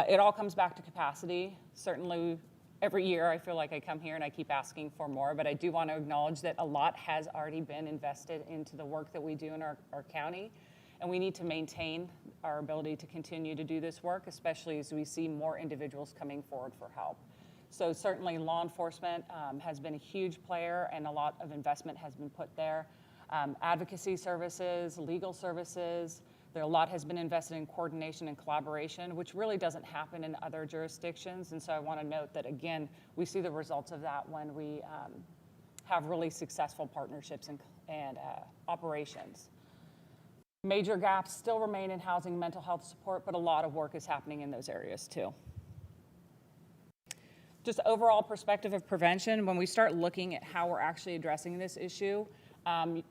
It all comes back to capacity. Certainly, every year I feel like I come here and I keep asking for more, but I do want to acknowledge that a lot has already been invested into the work that we do in our county, and we need to maintain our ability to continue to do this work, especially as we see more individuals coming forward for help. So certainly law enforcement has been a huge player, and a lot of investment has been put there. Advocacy services, legal services, a lot has been invested in coordination and collaboration, which really doesn't happen in other jurisdictions. And so I want to note that, again, we see the results of that when we have really successful partnerships and operations. Major gaps still remain in housing and mental health support, but a lot of work is happening in those areas too. Just overall perspective of prevention, when we start looking at how we're actually addressing this issue,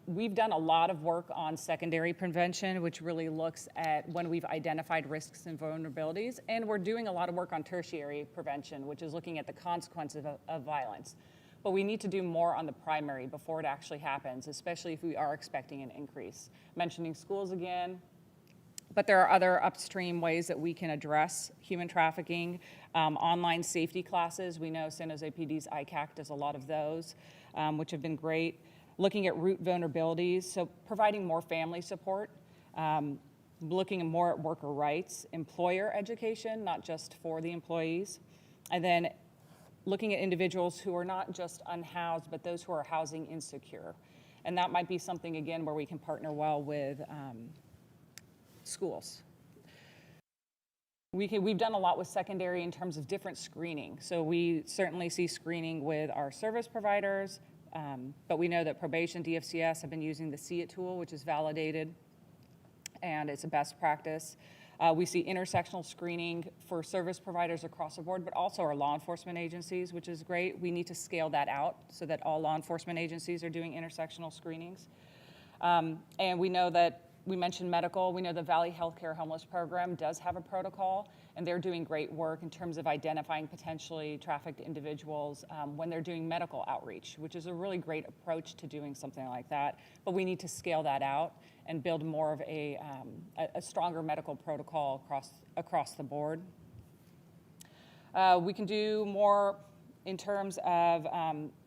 we've done a lot of work on secondary prevention, which really looks at when we've identified risks and vulnerabilities, and we're doing a lot of work on tertiary prevention, which is looking at the consequences of violence. But we need to do more on the primary before it actually happens, especially if we are expecting an increase. Mentioning schools again, but there are other upstream ways that we can address human trafficking. Online safety classes, we know San Jose PD's ICAC does a lot of those, which have been great. Looking at root vulnerabilities, so providing more family support, looking more at worker rights, employer education, not just for the employees, and then looking at individuals who are not just unhoused, but those who are housing insecure. And that might be something, again, where we can partner well with schools. We've done a lot with secondary in terms of different screening. So we certainly see screening with our service providers, but we know that probation, DFCS have been using the See It tool, which is validated, and it's a best practice. We see intersectional screening for service providers across the board, but also our law enforcement agencies, which is great. We need to scale that out so that all law enforcement agencies are doing intersectional screenings. And we know that, we mentioned medical, we know the Valley Healthcare Homeless Program does have a protocol, and they're doing great work in terms of identifying potentially trafficked individuals when they're doing medical outreach, which is a really great approach to doing something like that. But we need to scale that out and build more of a stronger medical protocol across the board. We can do more in terms of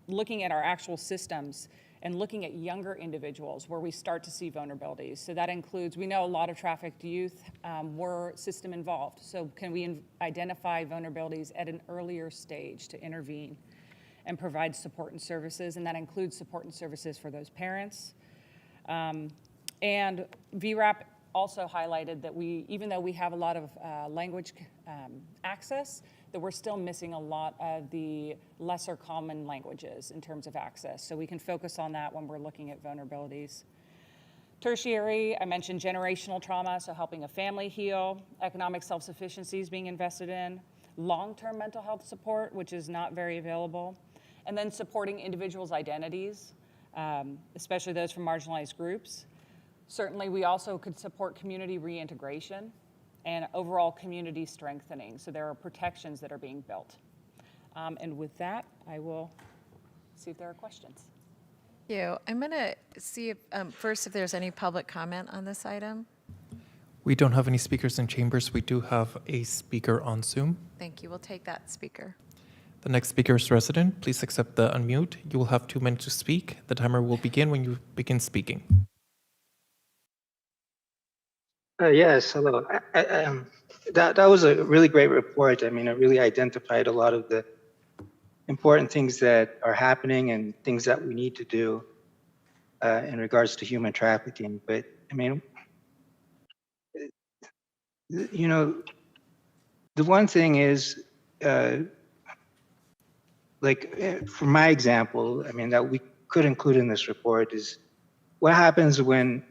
looking at our actual systems and looking at younger individuals where we start to see vulnerabilities. So that includes, we know a lot of trafficked youth were system involved. So can we identify vulnerabilities at an earlier stage to intervene and provide support and services? And that includes support and services for those parents. And VRAP also highlighted that even though we have a lot of language access, that we're still missing a lot of the lesser common languages in terms of access. So we can focus on that when we're looking at vulnerabilities. Tertiary, I mentioned generational trauma, so helping a family heal, economic self-sufficiency is being invested in, long-term mental health support, which is not very available, and then supporting individuals' identities, especially those from marginalized groups. Certainly, we also could support community reintegration and overall community strengthening. So there are protections that are being built. And with that, I will see if there are questions. Thank you. I'm going to see if, first if there's any public comment on this item. We don't have any speakers in chambers. We do have a speaker on Zoom. Thank you. We'll take that speaker. The next speaker is resident. Please accept the unmute. You will have 2 minutes to speak. The timer will begin when you begin speaking. Yes, hello. That was a really great report. I mean, it really identified a lot of the important things that are happening and things that we need to do in regards to human trafficking. But I mean, you know, the one thing is, like for my example, I mean, that we could include in this report is what happens when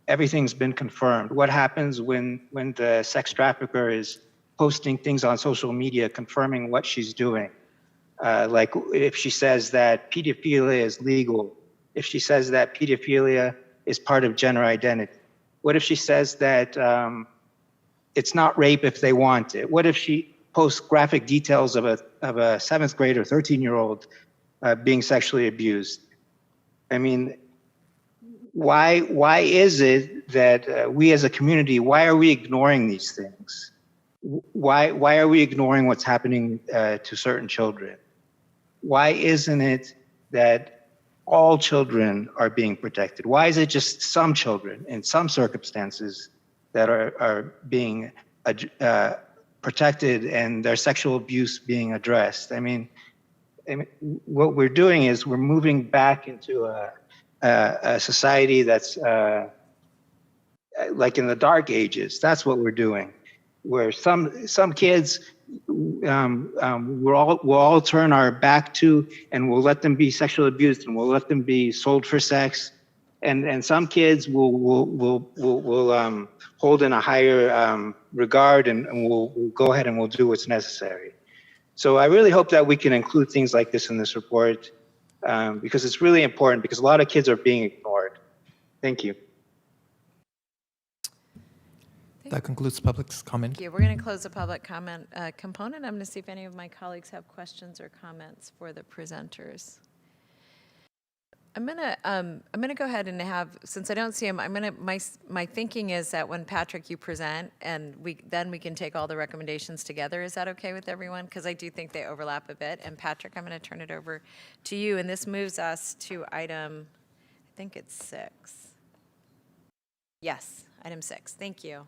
everything's been confirmed? What happens when the sex trafficker is posting things on social media confirming what she's doing? Like if she says that pedophilia is legal, if she says that pedophilia is part of gender identity, what if she says that it's not rape if they want it? What if she posts graphic details of a seventh grader, 13-year-old being sexually abused? I mean, why is it that we as a community, why are we ignoring these things? Why are we ignoring what's happening to certain children? Why isn't it that all children are being protected? Why is it just some children in some circumstances that are being protected and their sexual abuse being addressed? I mean, what we're doing is we're moving back into a society that's like in the dark ages. That's what we're doing, where some kids we'll all turn our back to, and we'll let them be sexually abused, and we'll let them be sold for sex, and some kids will hold in a higher regard, and we'll go ahead and we'll do what's necessary. So I really hope that we can include things like this in this report, because it's really important, because a lot of kids are being ignored. Thank you. That concludes public comment. Thank you. We're going to close the public comment component. I'm going to see if any of my colleagues have questions or comments for the presenters. I'm gonna go ahead and have, since I don't see him, my thinking is that when Patrick, you present, and then we can take all the recommendations together. Is that okay with everyone? Because I do think they overlap a bit. And Patrick, I'm going to turn it over to you. And this moves us to item, I think it's 6. Yes, item 6. Thank you.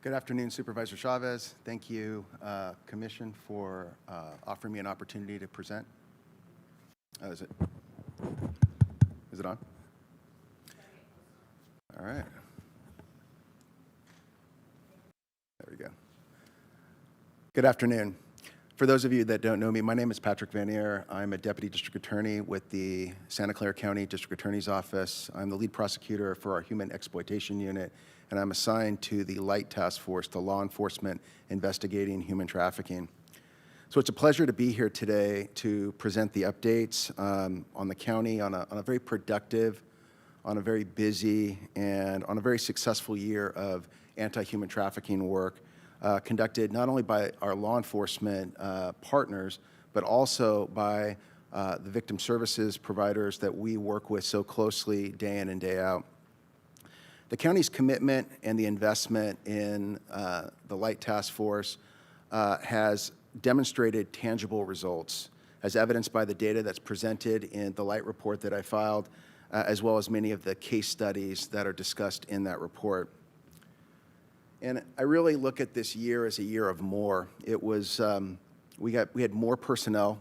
Good afternoon, Supervisor Chavez. Thank you, Commission, for offering me an opportunity to present. Is it on? All right. There we go. Good afternoon. For those of you that don't know me, my name is Patrick Vanier. I'm a Deputy District Attorney with the Santa Clara County District Attorney's Office. I'm the lead prosecutor for our Human Exploitation Unit, and I'm assigned to the Light Task Force, the law enforcement investigating human trafficking. So it's a pleasure to be here today to present the updates on the county on a very productive, on a very busy, and on a very successful year of anti-human trafficking work conducted not only by our law enforcement partners, but also by the victim services providers that we work with so closely day in and day out. The county's commitment and the investment in the Light Task Force has demonstrated tangible results, as evidenced by the data that's presented in the Light report that I filed, as well as many of the case studies that are discussed in that report. And I really look at this year as a year of more. It was, we had more personnel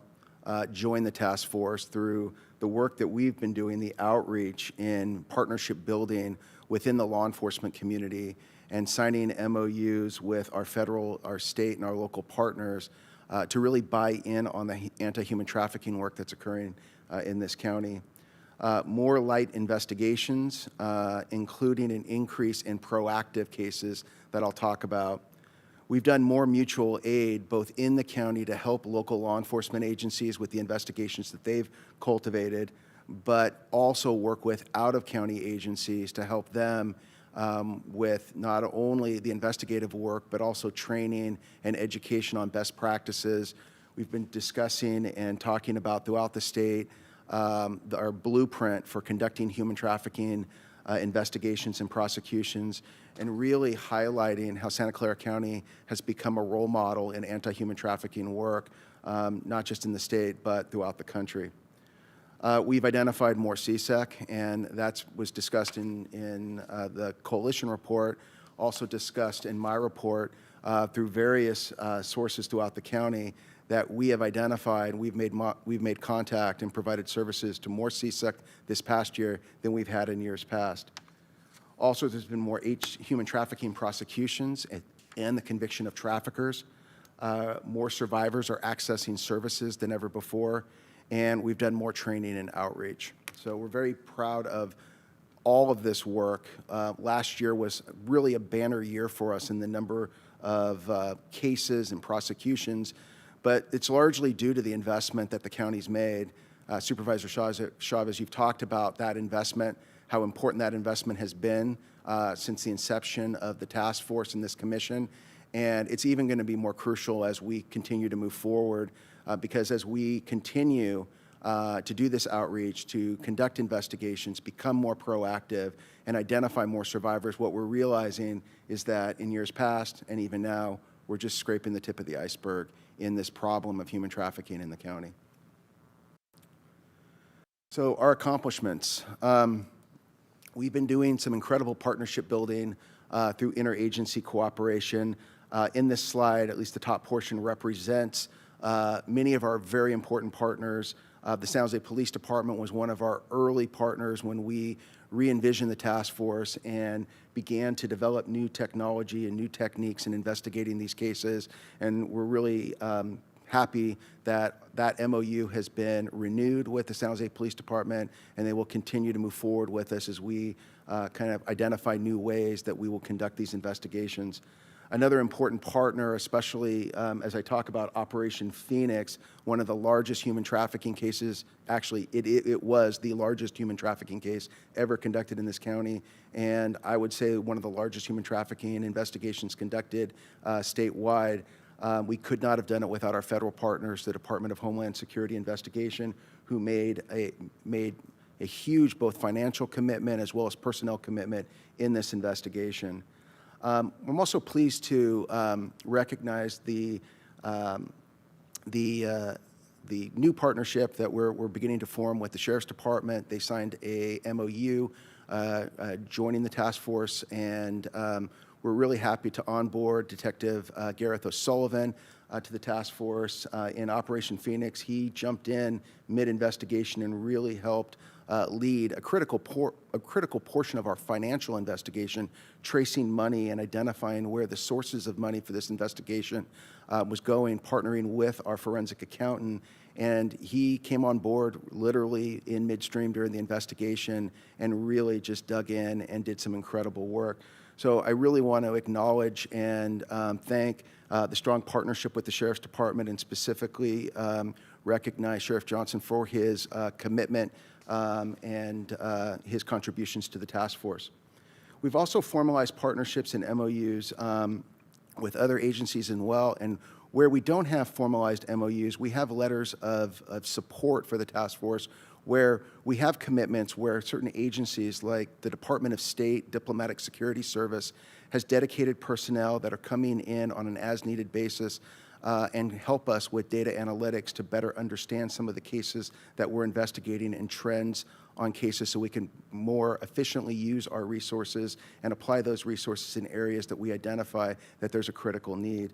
join the task force through the work that we've been doing, the outreach in partnership building within the law enforcement community, and signing MOUs with our federal, our state, and our local partners to really buy in on the anti-human trafficking work that's occurring in this county. More light investigations, including an increase in proactive cases that I'll talk about. We've done more mutual aid both in the county to help local law enforcement agencies with the investigations that they've cultivated, but also work with out-of-county agencies to help them with not only the investigative work, but also training and education on best practices. We've been discussing and talking about throughout the state our blueprint for conducting human trafficking investigations and prosecutions, and really highlighting how Santa Clara County has become a role model in anti-human trafficking work, not just in the state, but throughout the country. We've identified more CSEC, and that was discussed in the coalition report, also discussed in my report through various sources throughout the county, that we have identified. We've made contact and provided services to more CSEC this past year than we've had in years past. Also, there's been more human trafficking prosecutions and the conviction of traffickers. More survivors are accessing services than ever before, and we've done more training and outreach. So we're very proud of all of this work. Last year was really a banner year for us in the number of cases and prosecutions, but it's largely due to the investment that the county's made. Supervisor Chavez, you've talked about that investment, how important that investment has been since the inception of the task force and this commission. And it's even going to be more crucial as we continue to move forward, because as we continue to do this outreach, to conduct investigations, become more proactive, and identify more survivors, what we're realizing is that in years past, and even now, we're just scraping the tip of the iceberg in this problem of human trafficking in the county. So our accomplishments. We've been doing some incredible partnership building through interagency cooperation. In this slide, at least the top portion represents many of our very important partners. The San Jose Police Department was one of our early partners when we re-envisioned the task force and began to develop new technology and new techniques in investigating these cases. And we're really happy that that MOU has been renewed with the San Jose Police Department, and they will continue to move forward with us as we kind of identify new ways that we will conduct these investigations. Another important partner, especially as I talk about Operation Phoenix, one of the largest human trafficking cases, actually it was the largest human trafficking case ever conducted in this county, and I would say one of the largest human trafficking investigations conducted statewide. We could not have done it without our federal partners, the Department of Homeland Security Investigation, who made a huge both financial commitment as well as personnel commitment in this investigation. I'm also pleased to recognize the new partnership that we're beginning to form with the Sheriff's Department. They signed a MOU joining the task force, and we're really happy to onboard Detective Gareth O'Sullivan to the task force in Operation Phoenix. He jumped in mid-investigation and really helped lead a critical portion of our financial investigation, tracing money and identifying where the sources of money for this investigation was going, partnering with our forensic accountant. And he came on board literally in midstream during the investigation and really just dug in and did some incredible work. So I really want to acknowledge and thank the strong partnership with the Sheriff's Department, and specifically recognize Sheriff Johnson for his commitment and his contributions to the task force. We've also formalized partnerships and MOUs with other agencies as well, and where we don't have formalized MOUs, we have letters of support for the task force, where we have commitments where certain agencies like the Department of State Diplomatic Security Service has dedicated personnel that are coming in on an as-needed basis and help us with data analytics to better understand some of the cases that we're investigating and trends on cases, so we can more efficiently use our resources and apply those resources in areas that we identify that there's a critical need.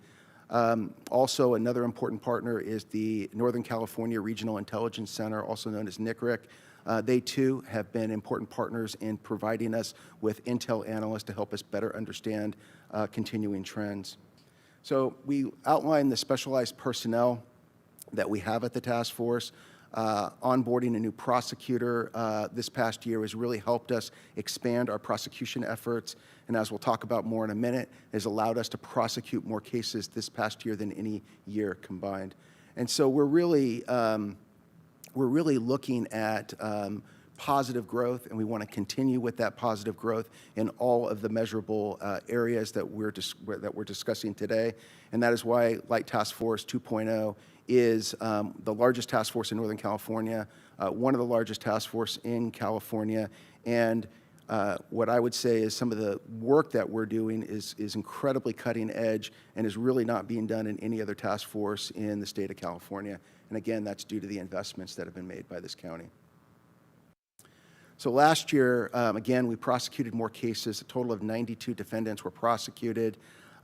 Also, another important partner is the Northern California Regional Intelligence Center, also known as NCRIC. They too have been important partners in providing us with intel analysts to help us better understand continuing trends. So we outlined the specialized personnel that we have at the task force. Onboarding a new prosecutor this past year has really helped us expand our prosecution efforts, and as we'll talk about more in a minute, has allowed us to prosecute more cases this past year than any year combined. And so we're really looking at positive growth, and we want to continue with that positive growth in all of the measurable areas that we're discussing today. And that is why Light Task Force 2.0 is the largest task force in Northern California, one of the largest task force in California. And what I would say is some of the work that we're doing is incredibly cutting edge and is really not being done in any other task force in the state of California. And again, that's due to the investments that have been made by this county. So last year, again, we prosecuted more cases. A total of 92 defendants were prosecuted.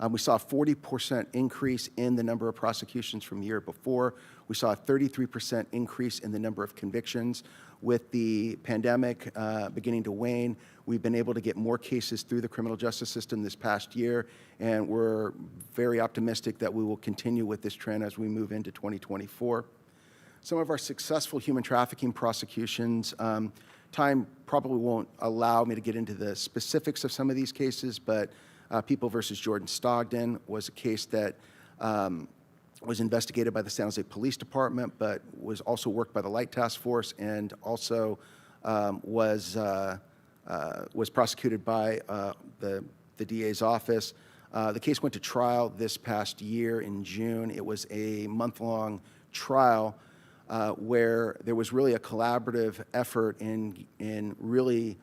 We saw a 40% increase in the number of prosecutions from the year before. We saw a 33% increase in the number of convictions. With the pandemic beginning to wane, we've been able to get more cases through the criminal justice system this past year, and we're very optimistic that we will continue with this trend as we move into 2024. Some of our successful human trafficking prosecutions, time probably won't allow me to get into the specifics of some of these cases, but People versus Jordan Stogden was a case that was investigated by the San Jose Police Department, but was also worked by the Light Task Force, and also was prosecuted by the DA's office. The case went to trial this past year in June. It was a month-long trial where there was really a collaborative effort in really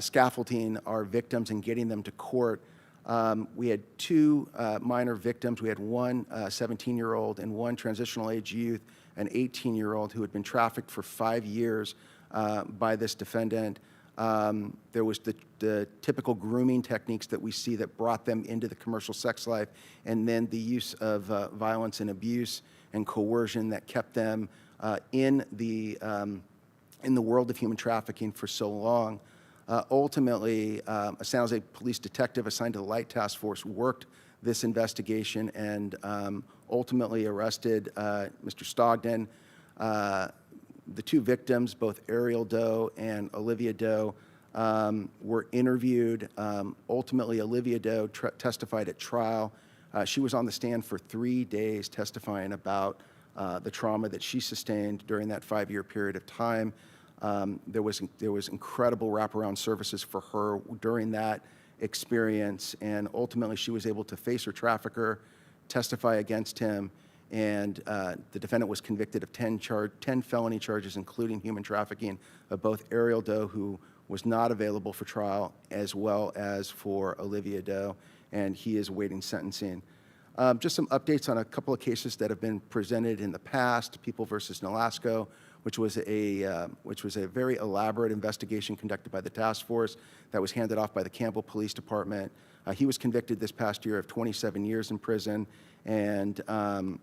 scaffolding our victims and getting them to court. We had two minor victims. We had one 17-year-old and one transitional age youth, an 18-year-old who had been trafficked for 5 years by this defendant. There was the typical grooming techniques that we see that brought them into the commercial sex life, and then the use of violence and abuse and coercion that kept them in the world of human trafficking for so long. Ultimately, a San Jose police detective assigned to the Light Task Force worked this investigation and ultimately arrested Mr. Stogden. The two victims, both Ariel Doe and Olivia Doe, were interviewed. Ultimately, Olivia Doe testified at trial. She was on the stand for 3 days testifying about the trauma that she sustained during that 5-year period of time. There was incredible wraparound services for her during that experience, and ultimately she was able to face her trafficker, testify against him, and the defendant was convicted of 10 felony charges, including human trafficking, of both Ariel Doe, who was not available for trial, as well as for Olivia Doe, and he is awaiting sentencing. Just some updates on a couple of cases that have been presented in the past. People versus Nolasco, which was a very elaborate investigation conducted by the task force that was handed off by the Campbell Police Department. He was convicted this past year of 27 years in prison, and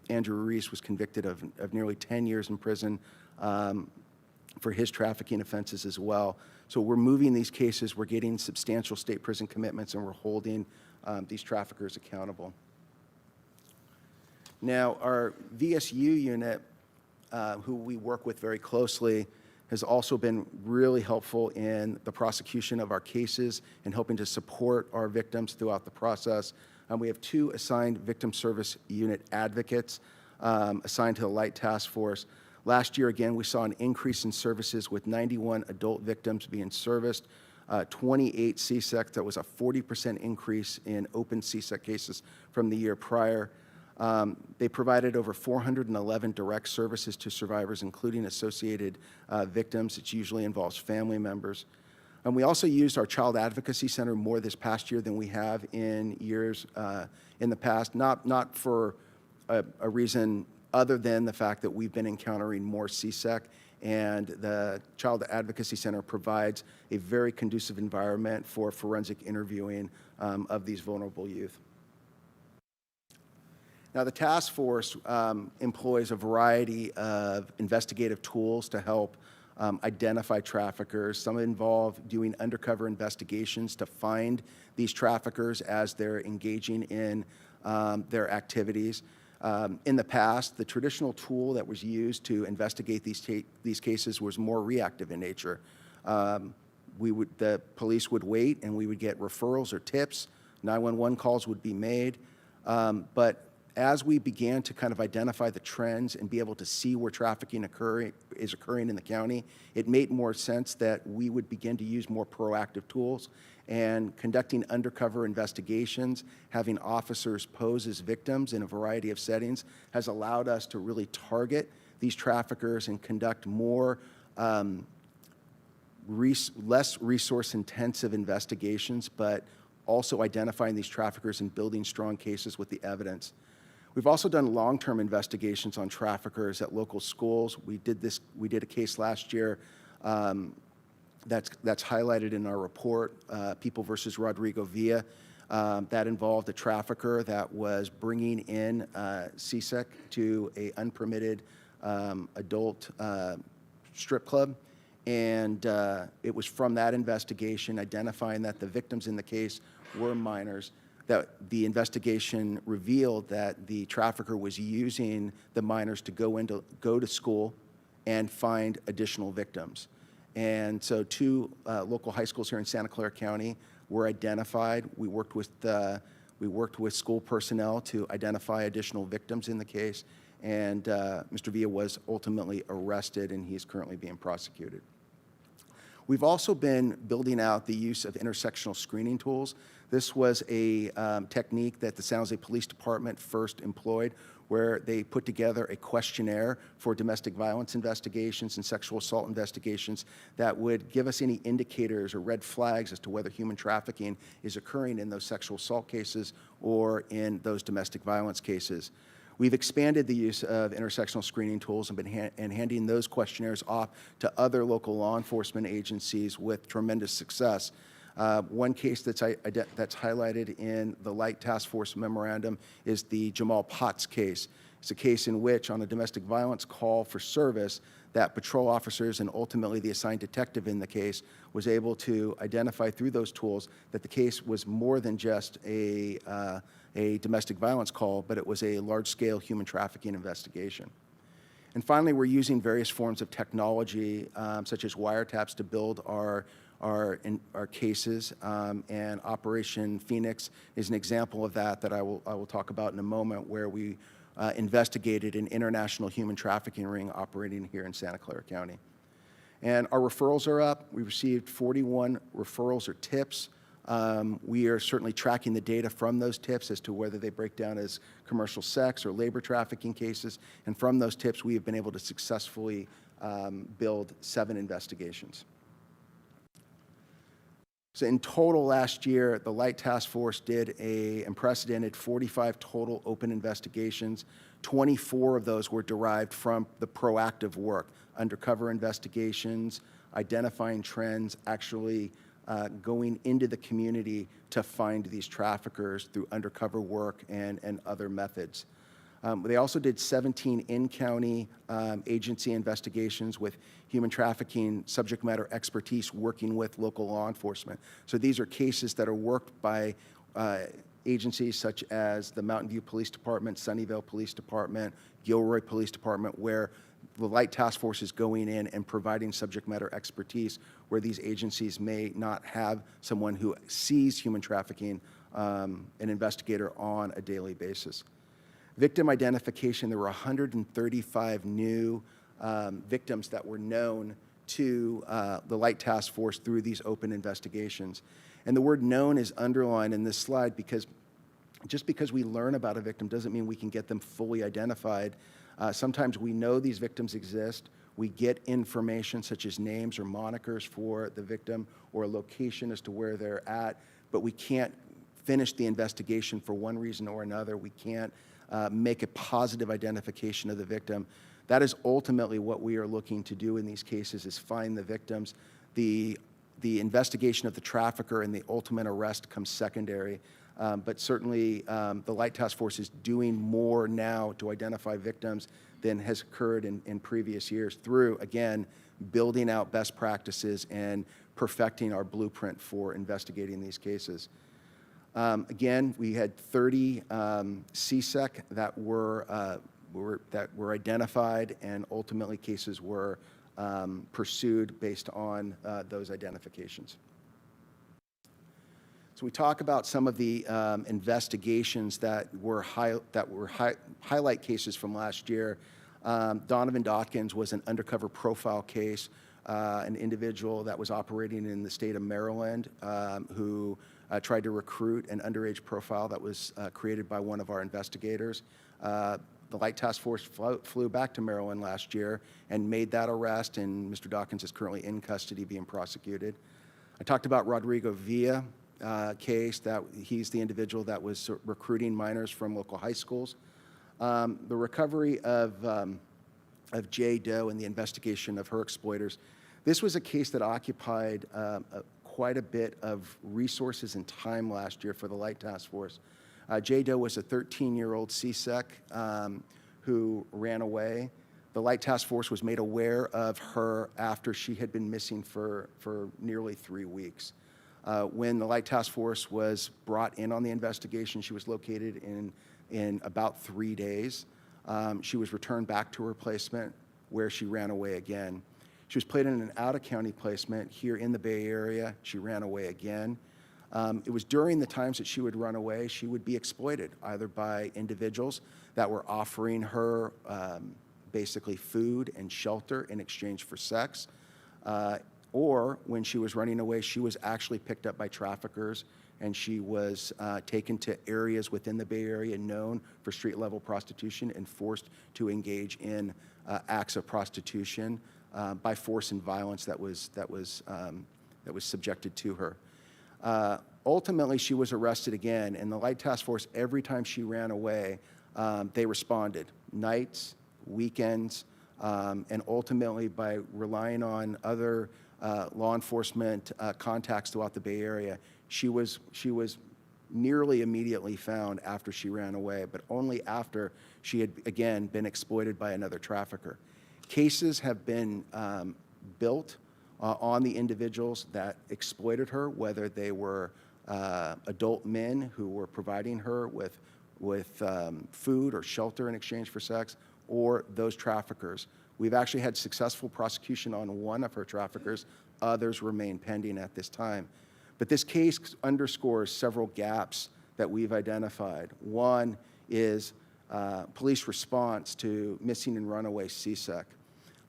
Andrew Reese was convicted of nearly 10 years in prison for his trafficking offenses as well. So we're moving these cases, we're getting substantial state prison commitments, and we're holding these traffickers accountable. Now, our VSU unit, who we work with very closely, has also been really helpful in the prosecution of our cases and helping to support our victims throughout the process. We have 2 assigned victim service unit advocates assigned to the Light Task Force. Last year, again, we saw an increase in services with 91 adult victims being serviced, 28 CSEC. That was a 40% increase in open CSEC cases from the year prior. They provided over 411 direct services to survivors, including associated victims. It usually involves family members. And we also used our Child Advocacy Center more this past year than we have in years in the past, not for a reason other than the fact that we've been encountering more CSEC, and the Child Advocacy Center provides a very conducive environment for forensic interviewing of these vulnerable youth. Now, the task force employs a variety of investigative tools to help identify traffickers. Some involve doing undercover investigations to find these traffickers as they're engaging in their activities. In the past, the traditional tool that was used to investigate these cases was more reactive in nature. The police would wait, and we would get referrals or tips. 911 calls would be made. But as we began to kind of identify the trends and be able to see where trafficking is occurring in the county, it made more sense that we would begin to use more proactive tools. And conducting undercover investigations, having officers pose as victims in a variety of settings, has allowed us to really target these traffickers and conduct more less resource-intensive investigations, but also identifying these traffickers and building strong cases with the evidence. We've also done long-term investigations on traffickers at local schools. We did a case last year that's highlighted in our report, People versus Rodrigo Villa. that involved a trafficker that was bringing in CSEC to a unpermitted adult strip club. And it was from that investigation, identifying that the victims in the case were minors, that the investigation revealed that the trafficker was using the minors to go to school and find additional victims. And so 2 local high schools here in Santa Clara County were identified. We worked with school personnel to identify additional victims in the case, and Mr. Villa was ultimately arrested, and he's currently being prosecuted. We've also been building out the use of intersectional screening tools. This was a technique that the San Jose Police Department first employed, where they put together a questionnaire for domestic violence investigations and sexual assault investigations that would give us any indicators or red flags as to whether human trafficking is occurring in those sexual assault cases or in those domestic violence cases. We've expanded the use of intersectional screening tools and been handing those questionnaires off to other local law enforcement agencies with tremendous success. One case that's highlighted in the Light Task Force memorandum is the Jamal Potts case. It's a case in which, on a domestic violence call for service, that patrol officers and ultimately the assigned detective in the case was able to identify through those tools that the case was more than just a domestic violence call, but it was a large-scale human trafficking investigation. And finally, we're using various forms of technology, such as wiretaps, to build our cases, and Operation Phoenix is an example of that I will talk about in a moment, where we investigated an international human trafficking ring operating here in Santa Clara County. And our referrals are up. We received 41 referrals or tips. We are certainly tracking the data from those tips as to whether they break down as commercial sex or labor trafficking cases. And from those tips, we have been able to successfully build 7 investigations. So in total last year, the Light Task Force did an unprecedented 45 total open investigations. 24 of those were derived from the proactive work, undercover investigations, identifying trends, actually going into the community to find these traffickers through undercover work and other methods. They also did 17 in-county agency investigations with human trafficking subject matter expertise working with local law enforcement. So these are cases that are worked by agencies such as the Mountain View Police Department, Sunnyvale Police Department, Gilroy Police Department, where the Light Task Force is going in and providing subject matter expertise where these agencies may not have someone who sees human trafficking, an investigator on a daily basis. Victim identification, there were 135 new victims that were known to the Light Task Force through these open investigations. And the word known is underlined in this slide because just because we learn about a victim doesn't mean we can get them fully identified. Sometimes we know these victims exist. We get information such as names or monikers for the victim or a location as to where they're at, but we can't finish the investigation for one reason or another. We can't make a positive identification of the victim. That is ultimately what we are looking to do in these cases, is find the victims. The investigation of the trafficker and the ultimate arrest comes secondary. But certainly the Light Task Force is doing more now to identify victims than has occurred in previous years through, again, building out best practices and perfecting our blueprint for investigating these cases. Again, we had 30 CSEC that were identified, and ultimately cases were pursued based on those identifications. So we talk about some of the investigations that were highlight cases from last year. Donovan Dawkins was an undercover profile case, an individual that was operating in the state of Maryland who tried to recruit an underage profile that was created by one of our investigators. The Light Task Force flew back to Maryland last year and made that arrest, and Mr. Dawkins is currently in custody being prosecuted. I talked about Rodrigo Villa case, that he's the individual that was recruiting minors from local high schools. The recovery of Jay Doe and the investigation of her exploiters. This was a case that occupied quite a bit of resources and time last year for the Light Task Force. Jay Doe was a 13-year-old CSEC who ran away. The Light Task Force was made aware of her after she had been missing for nearly 3 weeks. When the Light Task Force was brought in on the investigation, she was located in about 3 days. She was returned back to her placement where she ran away again. She was placed in an out-of-county placement here in the Bay Area. She ran away again. It was during the times that she would run away, she would be exploited, either by individuals that were offering her basically food and shelter in exchange for sex, or when she was running away, she was actually picked up by traffickers and she was taken to areas within the Bay Area known for street-level prostitution and forced to engage in acts of prostitution by force and violence that was subjected to her. Ultimately, she was arrested again, and the Light Task Force, every time she ran away, they responded, nights, weekends, and ultimately by relying on other law enforcement contacts throughout the Bay Area, she was nearly immediately found after she ran away, but only after she had, again, been exploited by another trafficker. Cases have been built on the individuals that exploited her, whether they were adult men who were providing her with food or shelter in exchange for sex, or those traffickers. We've actually had successful prosecution on one of her traffickers. Others remain pending at this time. But this case underscores several gaps that we've identified. One is police response to missing and runaway CSEC.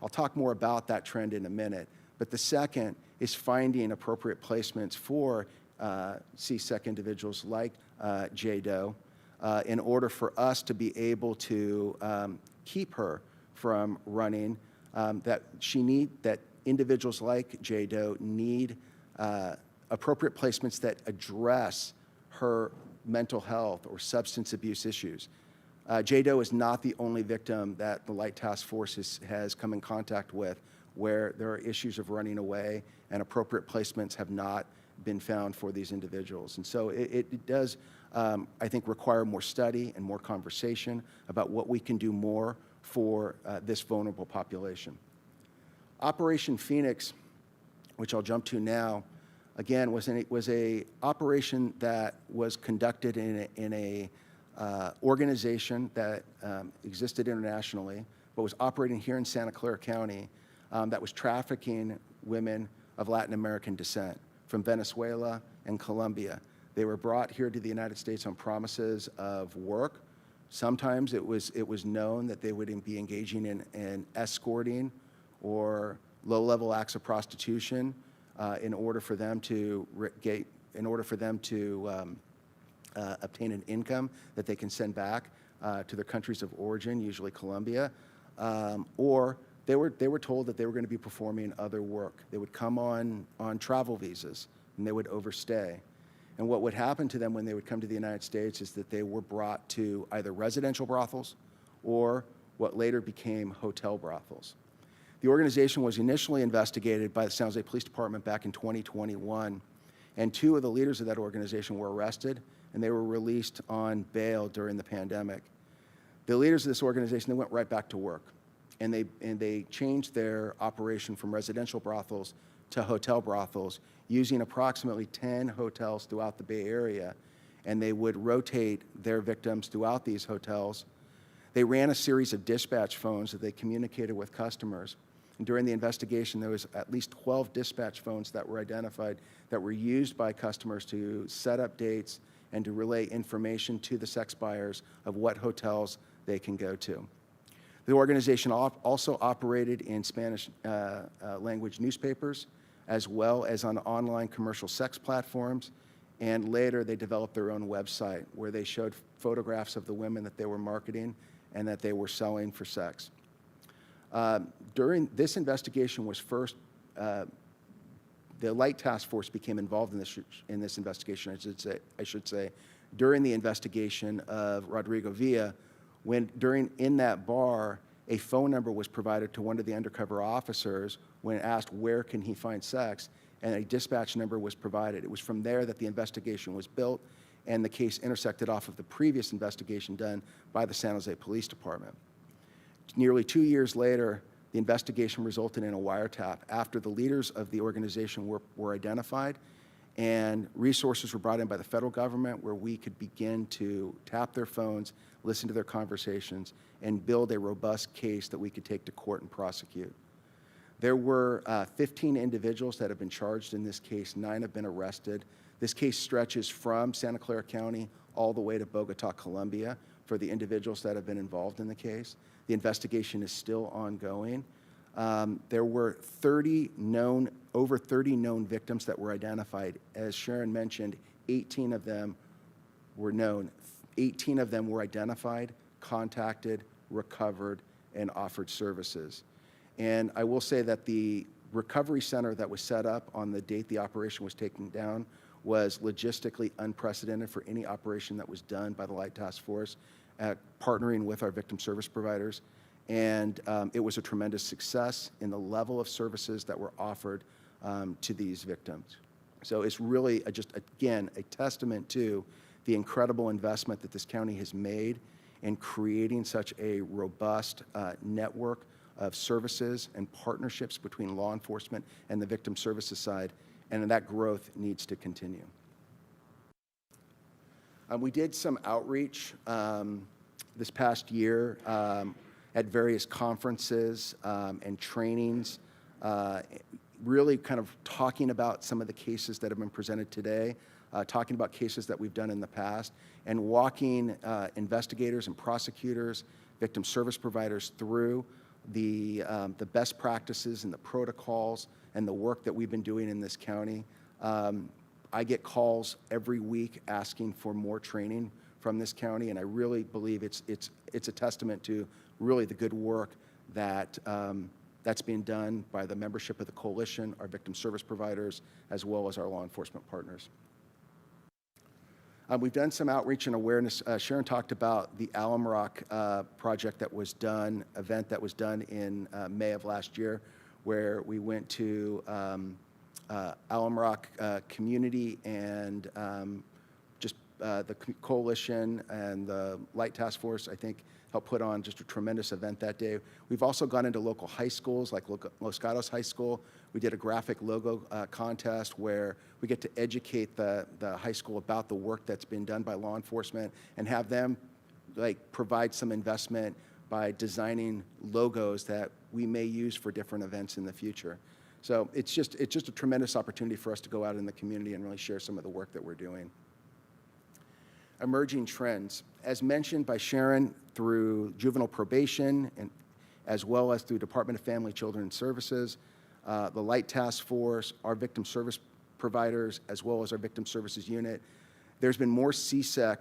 I'll talk more about that trend in a minute. But the second is finding appropriate placements for CSEC individuals like Jay Doe in order for us to be able to keep her from running, that individuals like Jay Doe need appropriate placements that address her mental health or substance abuse issues. Jay Doe is not the only victim that the Light Task Force has come in contact with where there are issues of running away and appropriate placements have not been found for these individuals. And so it does, I think, require more study and more conversation about what we can do more for this vulnerable population. Operation Phoenix, which I'll jump to now, again, was a operation that was conducted in a organization that existed internationally, but was operating here in Santa Clara County, that was trafficking women of Latin American descent from Venezuela and Colombia. They were brought here to the United States on promises of work. Sometimes it was known that they would be engaging in escorting or low-level acts of prostitution in order for them to obtain an income that they can send back to their countries of origin, usually Colombia, or they were told that they were going to be performing other work. They would come on travel visas and they would overstay. And what would happen to them when they would come to the United States is that they were brought to either residential brothels or what later became hotel brothels. The organization was initially investigated by the San Jose Police Department back in 2021, and 2 of the leaders of that organization were arrested and they were released on bail during the pandemic. The leaders of this organization, they went right back to work, and they changed their operation from residential brothels to hotel brothels using approximately 10 hotels throughout the Bay Area, and they would rotate their victims throughout these hotels. They ran a series of dispatch phones that they communicated with customers. And during the investigation, there was at least 12 dispatch phones that were identified that were used by customers to set up dates and to relay information to the sex buyers of what hotels they can go to. The organization also operated in Spanish language newspapers, as well as on online commercial sex platforms, and later they developed their own website where they showed photographs of the women that they were marketing and that they were selling for sex. During this investigation was first, the Light Task Force became involved in this investigation, I should say, during the investigation of Rodrigo Villa, when in that bar, a phone number was provided to one of the undercover officers when asked where can he find sex, and a dispatch number was provided. It was from there that the investigation was built, and the case intersected off of the previous investigation done by the San Jose Police Department. Nearly 2 years later, the investigation resulted in a wiretap after the leaders of the organization were identified, and resources were brought in by the federal government where we could begin to tap their phones, listen to their conversations, and build a robust case that we could take to court and prosecute. There were 15 individuals that have been charged in this case. 9 have been arrested. This case stretches from Santa Clara County all the way to Bogota, Colombia, for the individuals that have been involved in the case. The investigation is still ongoing. There were over 30 known victims that were identified. As Sharon mentioned, 18 of them were known. 18 of them were identified, contacted, recovered, and offered services. And I will say that the recovery center that was set up on the date the operation was taken down was logistically unprecedented for any operation that was done by the Light Task Force, partnering with our victim service providers. And it was a tremendous success in the level of services that were offered to these victims. So it's really just, again, a testament to the incredible investment that this county has made in creating such a robust network of services and partnerships between law enforcement and the victim services side, and that growth needs to continue. We did some outreach this past year at various conferences and trainings, really kind of talking about some of the cases that have been presented today, talking about cases that we've done in the past, and walking investigators and prosecutors, victim service providers through the best practices and the protocols and the work that we've been doing in this county. I get calls every week asking for more training from this county, and I really believe it's a testament to really the good work that that's being done by the membership of the coalition, our victim service providers, as well as our law enforcement partners. We've done some outreach and awareness. Sharon talked about the Alum Rock project that was done, event that was done in May of last year, where we went to Alum Rock community and the coalition and the Light Task Force, I think, helped put on just a tremendous event that day. We've also gone into local high schools like Los Gatos High School. We did a graphic logo contest where we get to educate the high school about the work that's been done by law enforcement and have them provide some investment by designing logos that we may use for different events in the future. So it's just a tremendous opportunity for us to go out in the community and really share some of the work that we're doing. Emerging trends. As mentioned by Sharon, through juvenile probation and as well as through Department of Family, Children and Services, the Light Task Force, our victim service providers, as well as our victim services unit, there's been more CSEC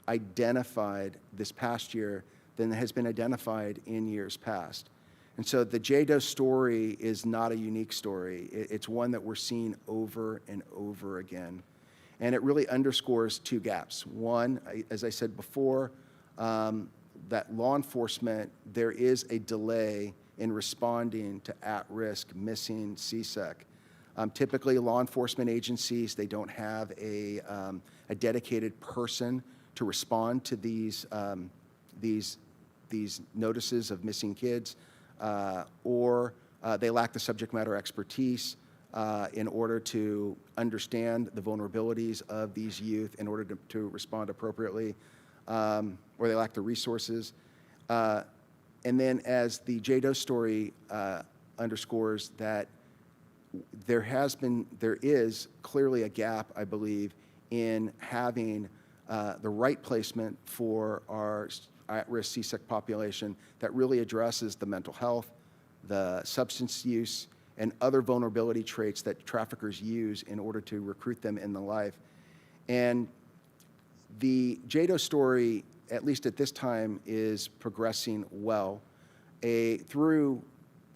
identified this past year than has been identified in years past. And so the JDOS story is not a unique story. It's one that we're seeing over and over again. And it really underscores 2 gaps. One, as I said before, that law enforcement, there is a delay in responding to at-risk missing CSEC. Typically, law enforcement agencies, they don't have a dedicated person to respond to these notices of missing kids, or they lack the subject matter expertise in order to understand the vulnerabilities of these youth in order to respond appropriately, or they lack the resources. And then as the JDOS story underscores that there is clearly a gap, I believe, in having the right placement for our at-risk CSEC population that really addresses the mental health, the substance use, and other vulnerability traits that traffickers use in order to recruit them in the life. And the JDOS story, at least at this time, is progressing well through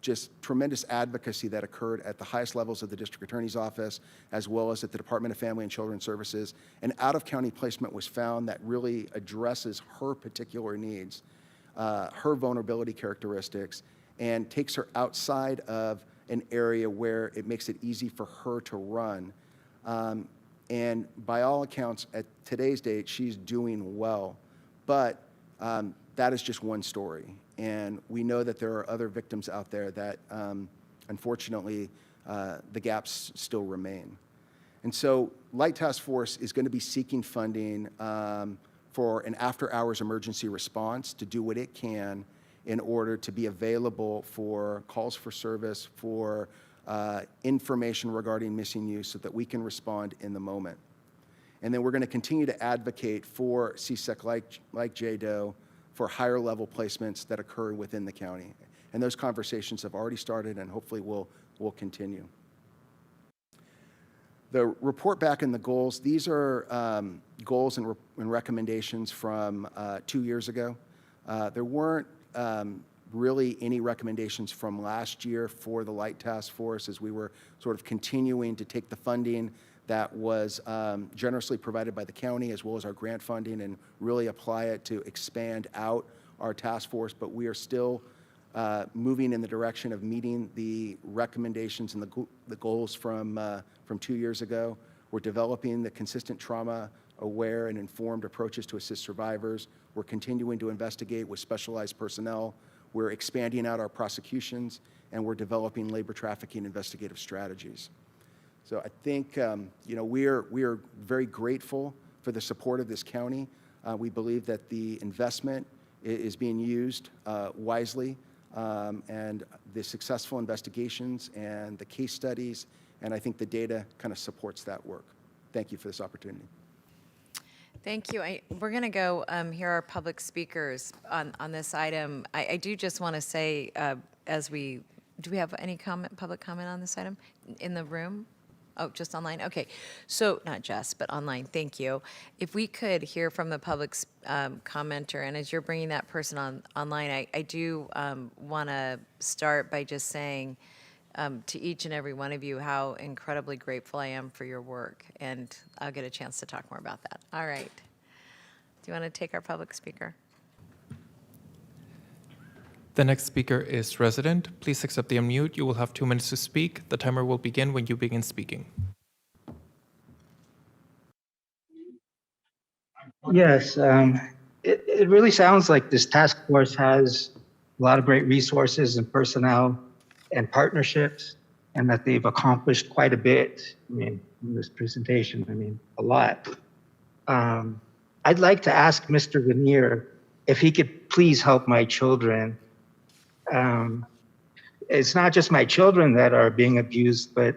just tremendous advocacy that occurred at the highest levels of the district attorney's office, as well as at the Department of Family and Children Services. An out-of-county placement was found that really addresses her particular needs, her vulnerability characteristics, and takes her outside of an area where it makes it easy for her to run. And by all accounts, at today's date, she's doing well. But that is just one story. And we know that there are other victims out there that, unfortunately, the gaps still remain. And so Light Task Force is going to be seeking funding for an after-hours emergency response to do what it can in order to be available for calls for service, for information regarding missing youth so that we can respond in the moment. And then we're going to continue to advocate for CSEC like JDOE for higher level placements that occur within the county. And those conversations have already started and hopefully will continue. The report back and the goals, these are goals and recommendations from 2 years ago. There weren't really any recommendations from last year for the Light Task Force as we were sort of continuing to take the funding that was generously provided by the county as well as our grant funding and really apply it to expand out our task force. But we are still moving in the direction of meeting the recommendations and the goals from 2 years ago. We're developing the consistent trauma-aware and informed approaches to assist survivors. We're continuing to investigate with specialized personnel. We're expanding out our prosecutions, and we're developing labor trafficking investigative strategies. So I think we are very grateful for the support of this county. We believe that the investment is being used wisely, and the successful investigations and the case studies, and I think the data kind of supports that work. Thank you for this opportunity. Thank you. We're going to go hear our public speakers on this item. I do just want to say, do we have any public comment on this item in the room? Oh, just online? Okay. So, not just, but online. Thank you. If we could hear from the public's commenter, and as you're bringing that person online, I do want to start by just saying to each and every one of you how incredibly grateful I am for your work, and I'll get a chance to talk more about that. All right. Do you want to take our public speaker? The next speaker is resident. Please accept the unmute. You will have 2 minutes to speak. The timer will begin when you begin speaking. Yes, it really sounds like this task force has a lot of great resources and personnel and partnerships, and that they've accomplished quite a bit. I mean, in this presentation, a lot. I'd like to ask Mr. Veneer if he could please help my children. It's not just my children that are being abused, but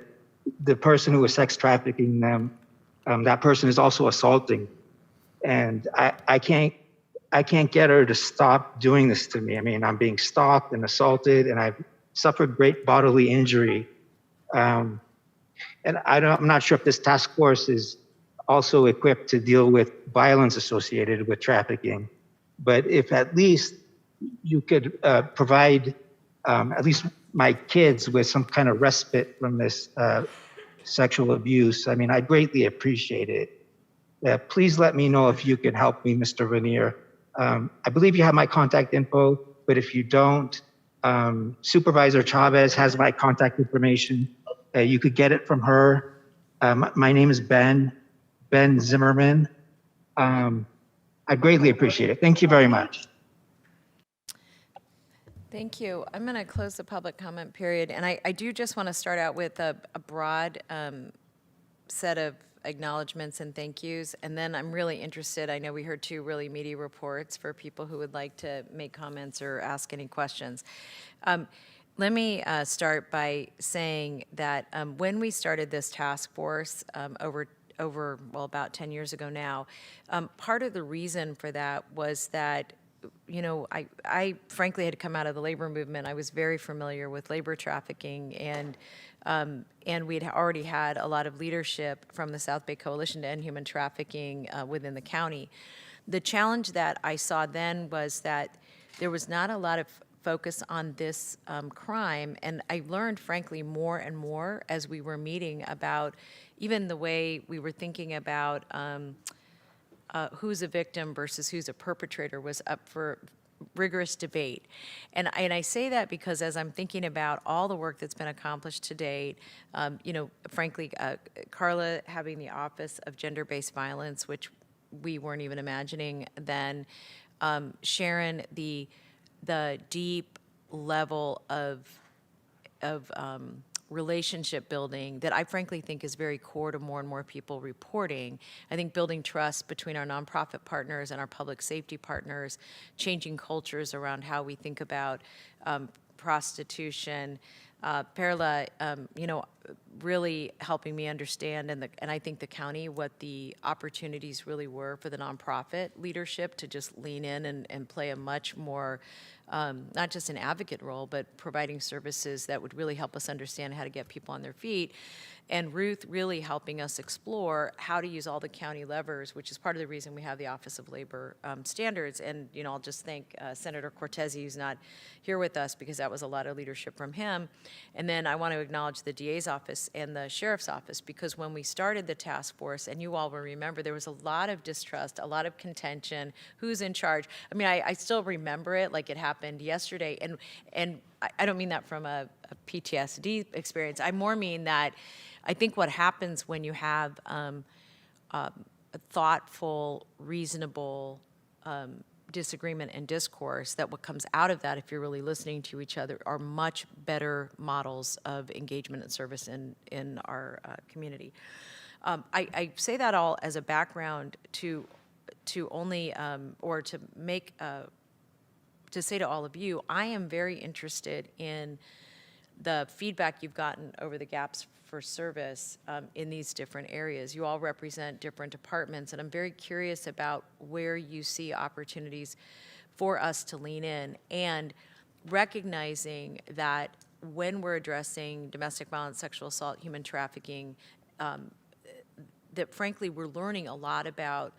the person who is sex trafficking them, that person is also assaulting. And I can't get her to stop doing this to me. I'm being stalked and assaulted, and I've suffered great bodily injury. And I'm not sure if this task force is also equipped to deal with violence associated with trafficking, but if at least you could provide at least my kids with some kind of respite from this sexual abuse, I'd greatly appreciate it. Please let me know if you can help me, Mr. Veneer. I believe you have my contact info, but if you don't, Supervisor Chavez has my contact information. You could get it from her. My name is Ben Zimmerman. I greatly appreciate it. Thank you very much. Thank you. I'm going to close the public comment period, and I do just want to start out with a broad set of acknowledgments and thank yous, and then I'm really interested. I know we heard 2 really meaty reports for people who would like to make comments or ask any questions. Let me start by saying that when we started this task force about 10 years ago now, part of the reason for that was that I frankly had come out of the labor movement. I was very familiar with labor trafficking, and we'd already had a lot of leadership from the South Bay Coalition to End Human Trafficking within the county. The challenge that I saw then was that there was not a lot of focus on this crime, and I learned, frankly, more and more as we were meeting about even the way we were thinking about who's a victim versus who's a perpetrator was up for rigorous debate. And I say that because as I'm thinking about all the work that's been accomplished to date, frankly, Carla having the Office of Gender-Based Violence, which we weren't even imagining then, Sharon, the deep level of relationship building that I frankly think is very core to more and more people reporting. I think building trust between our nonprofit partners and our public safety partners, changing cultures around how we think about prostitution. Perla, really helping me understand, and I think the county, what the opportunities really were for the nonprofit leadership to just lean in and play a much more, not just an advocate role, but providing services that would really help us understand how to get people on their feet. And Ruth really helping us explore how to use all the county levers, which is part of the reason we have the Office of Labor Standards. And, I'll just thank Senator Cortese, who's not here with us, because that was a lot of leadership from him. And then I want to acknowledge the DA's office and the Sheriff's office, because when we started the task force, and you all will remember, there was a lot of distrust, a lot of contention, who's in charge. I mean, I still remember it like it happened yesterday. And I don't mean that from a PTSD experience. I more mean that I think what happens when you have a thoughtful, reasonable disagreement and discourse, that what comes out of that, if you're really listening to each other, are much better models of engagement and service in our community. I say that all as a background to only, or to make, to say to all of you, I am very interested in the feedback you've gotten over the gaps for service in these different areas. You all represent different departments, and I'm very curious about where you see opportunities for us to lean in, and recognizing that when we're addressing domestic violence, sexual assault, human trafficking, that frankly we're learning a lot about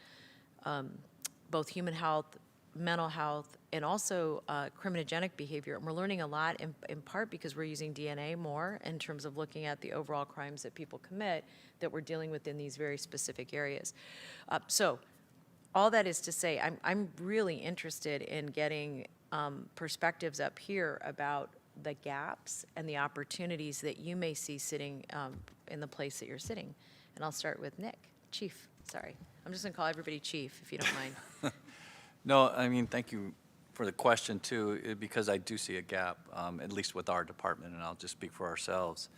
both human health, mental health, and also criminogenic behavior. And we're learning a lot in part because we're using DNA more in terms of looking at the overall crimes that people commit that we're dealing with in these very specific areas. So all that is to say, I'm really interested in getting perspectives up here about the gaps and the opportunities that you may see sitting in the place that you're sitting. And I'll start with Nick, Chief, sorry. I'm just gonna call everybody Chief, if you don't mind. No, I mean, thank you for the question too, because I do see a gap, at least with our department, and I'll just speak for ourselves,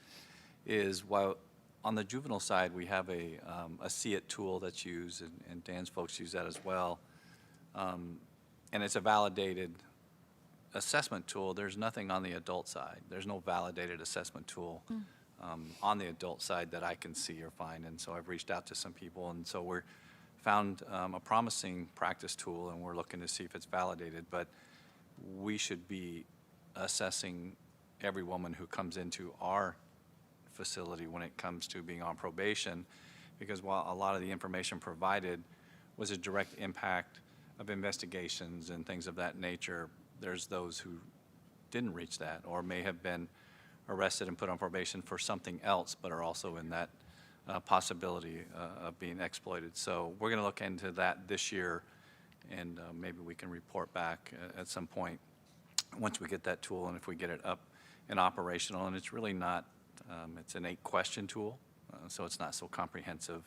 is while on the juvenile side, we have a See It tool that's used, and Dan's folks use that as well. And it's a validated assessment tool. There's nothing on the adult side. There's no validated assessment tool on the adult side that I can see or find. And so I've reached out to some people, and so we're found a promising practice tool, and we're looking to see if it's validated. But we should be assessing every woman who comes into our facility when it comes to being on probation, because while a lot of the information provided was a direct impact of investigations and things of that nature, there's those who didn't reach that or may have been arrested and put on probation for something else, but are also in that possibility of being exploited. So we're going to look into that this year, and maybe we can report back at some point once we get that tool and if we get it up and operational. And it's really not, it's an 8-question tool, so it's not so comprehensive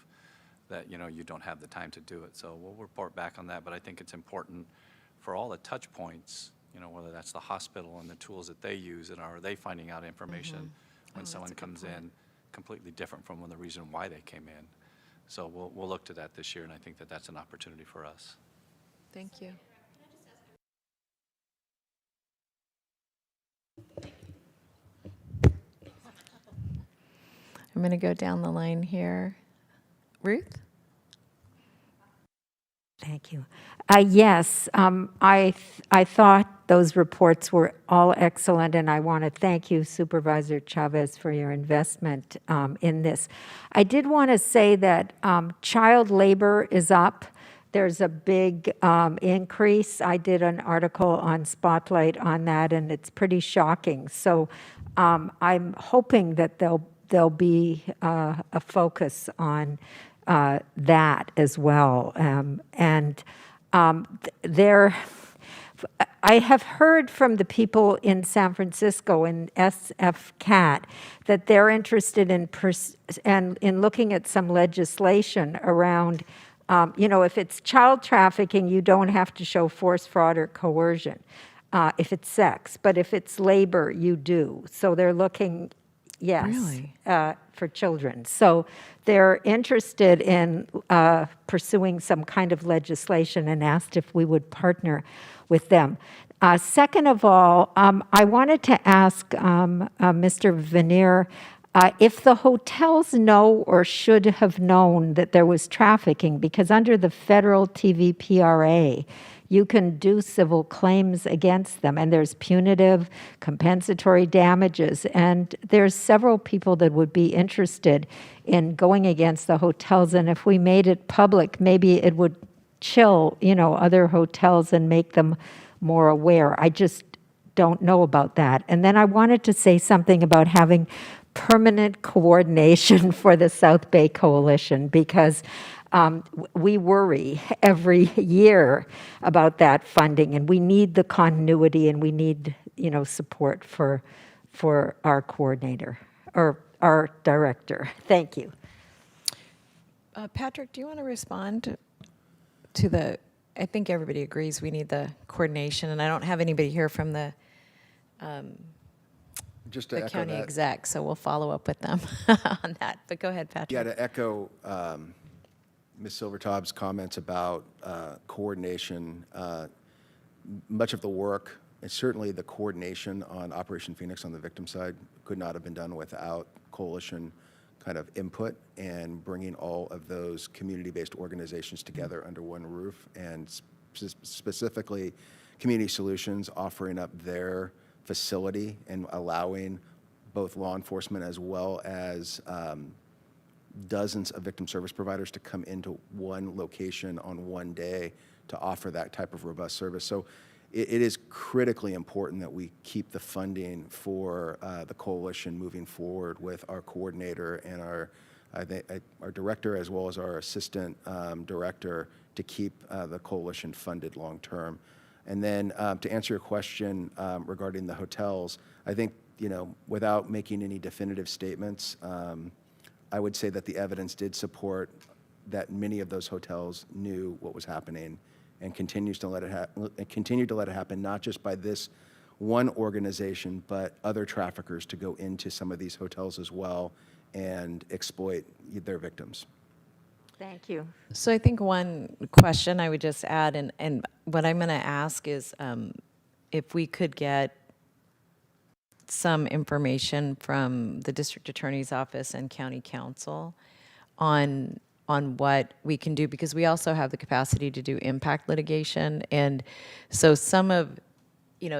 that you don't have the time to do it. So we'll report back on that, but I think it's important for all the touch points, whether that's the hospital and the tools that they use, and are they finding out information when someone comes in completely different from the reason why they came in. So we'll look to that this year, and I think that that's an opportunity for us. Thank you. I'm going to go down the line here. Ruth? Thank you. Yes, I thought those reports were all excellent, and I want to thank you, Supervisor Chavez, for your investment in this. I did want to say that child labor is up. There's a big increase. I did an article on Spotlight on that, and it's pretty shocking. So I'm hoping that there'll be a focus on that as well. I have heard from the people in San Francisco in SFCAT that they're interested in looking at some legislation around, if it's child trafficking, you don't have to show force, fraud, or coercion if it's sex, but if it's labor, you do. So they're looking, yes, Really? For children. So they're interested in pursuing some kind of legislation and asked if we would partner with them. Second of all, I wanted to ask Mr. Veneer if the hotels know or should have known that there was trafficking, because under the federal TVPRA, you can do civil claims against them, and there's punitive, compensatory damages, and there's several people that would be interested in going against the hotels, and if we made it public, maybe it would chill, other hotels and make them more aware. I just don't know about that. And then I wanted to say something about having permanent coordination for the South Bay Coalition, because we worry every year about that funding, and we need the continuity, and we need, support for our coordinator or our director. Thank you. Patrick, do you want to respond to the, I think everybody agrees we need the coordination, and I don't have anybody here from the Just to the echo county that, exec, so we'll follow up with them on that. But go ahead, Patrick. yeah, to echo Ms. Silvertop's comments about coordination, much of the work, and certainly the coordination on Operation Phoenix on the victim side, could not have been done without coalition kind of input and bringing all of those community-based organizations together under one roof, and specifically Community Solutions offering up their facility and allowing both law enforcement as well as dozens of victim service providers to come into one location on one day to offer that type of robust service. So it is critically important that we keep the funding for the coalition moving forward with our coordinator and our director, as well as our assistant director, to keep the coalition funded long term. And then to answer your question regarding the hotels, I think, without making any definitive statements, I would say that the evidence did support that many of those hotels knew what was happening and continue to let it happen, not just by this one organization, but other traffickers to go into some of these hotels as well and exploit their victims. Thank you. So I think one question I would just add, and what I'm going to ask is if we could get some information from the district attorney's office and county council on what we can do, because we also have the capacity to do impact litigation. And so some of,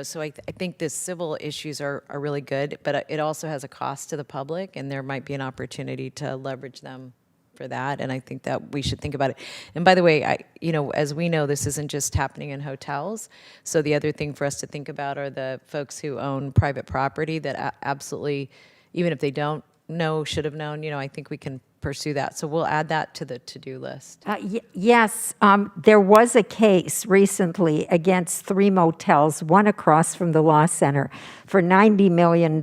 so I think the civil issues are really good, but it also has a cost to the public, and there might be an opportunity to leverage them for that, and I think that we should think about it. And by the way, as we know, this isn't just happening in hotels. So the other thing for us to think about are the folks who own private property that absolutely, even if they don't know, should have known. I think we can pursue that. So we'll add that to the to-do list. Yes, there was a case recently against 3 motels, one across from the law center, for $90 million.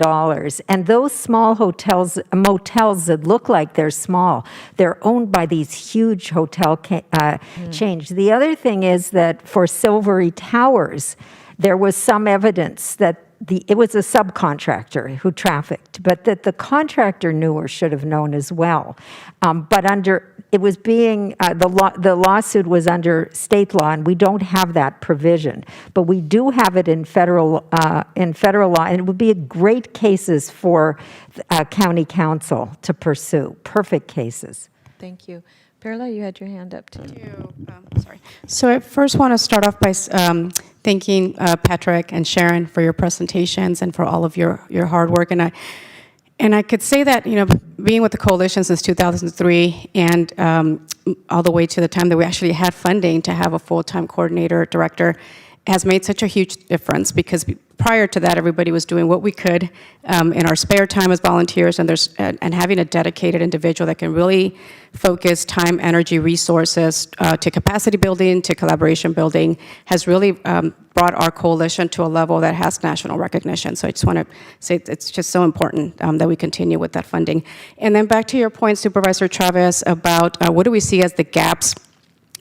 And those small motels that look like they're small, they're owned by these huge hotel chains. The other thing is that for Silvery Towers, there was some evidence that it was a subcontractor who trafficked, but that the contractor knew or should have known as well. But it was being, the lawsuit was under state law, and we don't have that provision. But we do have it in federal law, and it would be great cases for county council to pursue, perfect cases. Thank you. Perla, you had your hand up too. Thank you. Sorry. So I first want to start off by thanking Patrick and Sharon for your presentations and for all of your hard work. And I could say that, being with the coalition since 2003 and all the way to the time that we actually had funding to have a full-time coordinator, director, has made such a huge difference, because prior to that, everybody was doing what we could in our spare time as volunteers, and having a dedicated individual that can really focus time, energy, resources to capacity building, to collaboration building, has really brought our coalition to a level that has national recognition. So I just want to say it's just so important that we continue with that funding. And then back to your point, Supervisor Chavez, about what do we see as the gaps.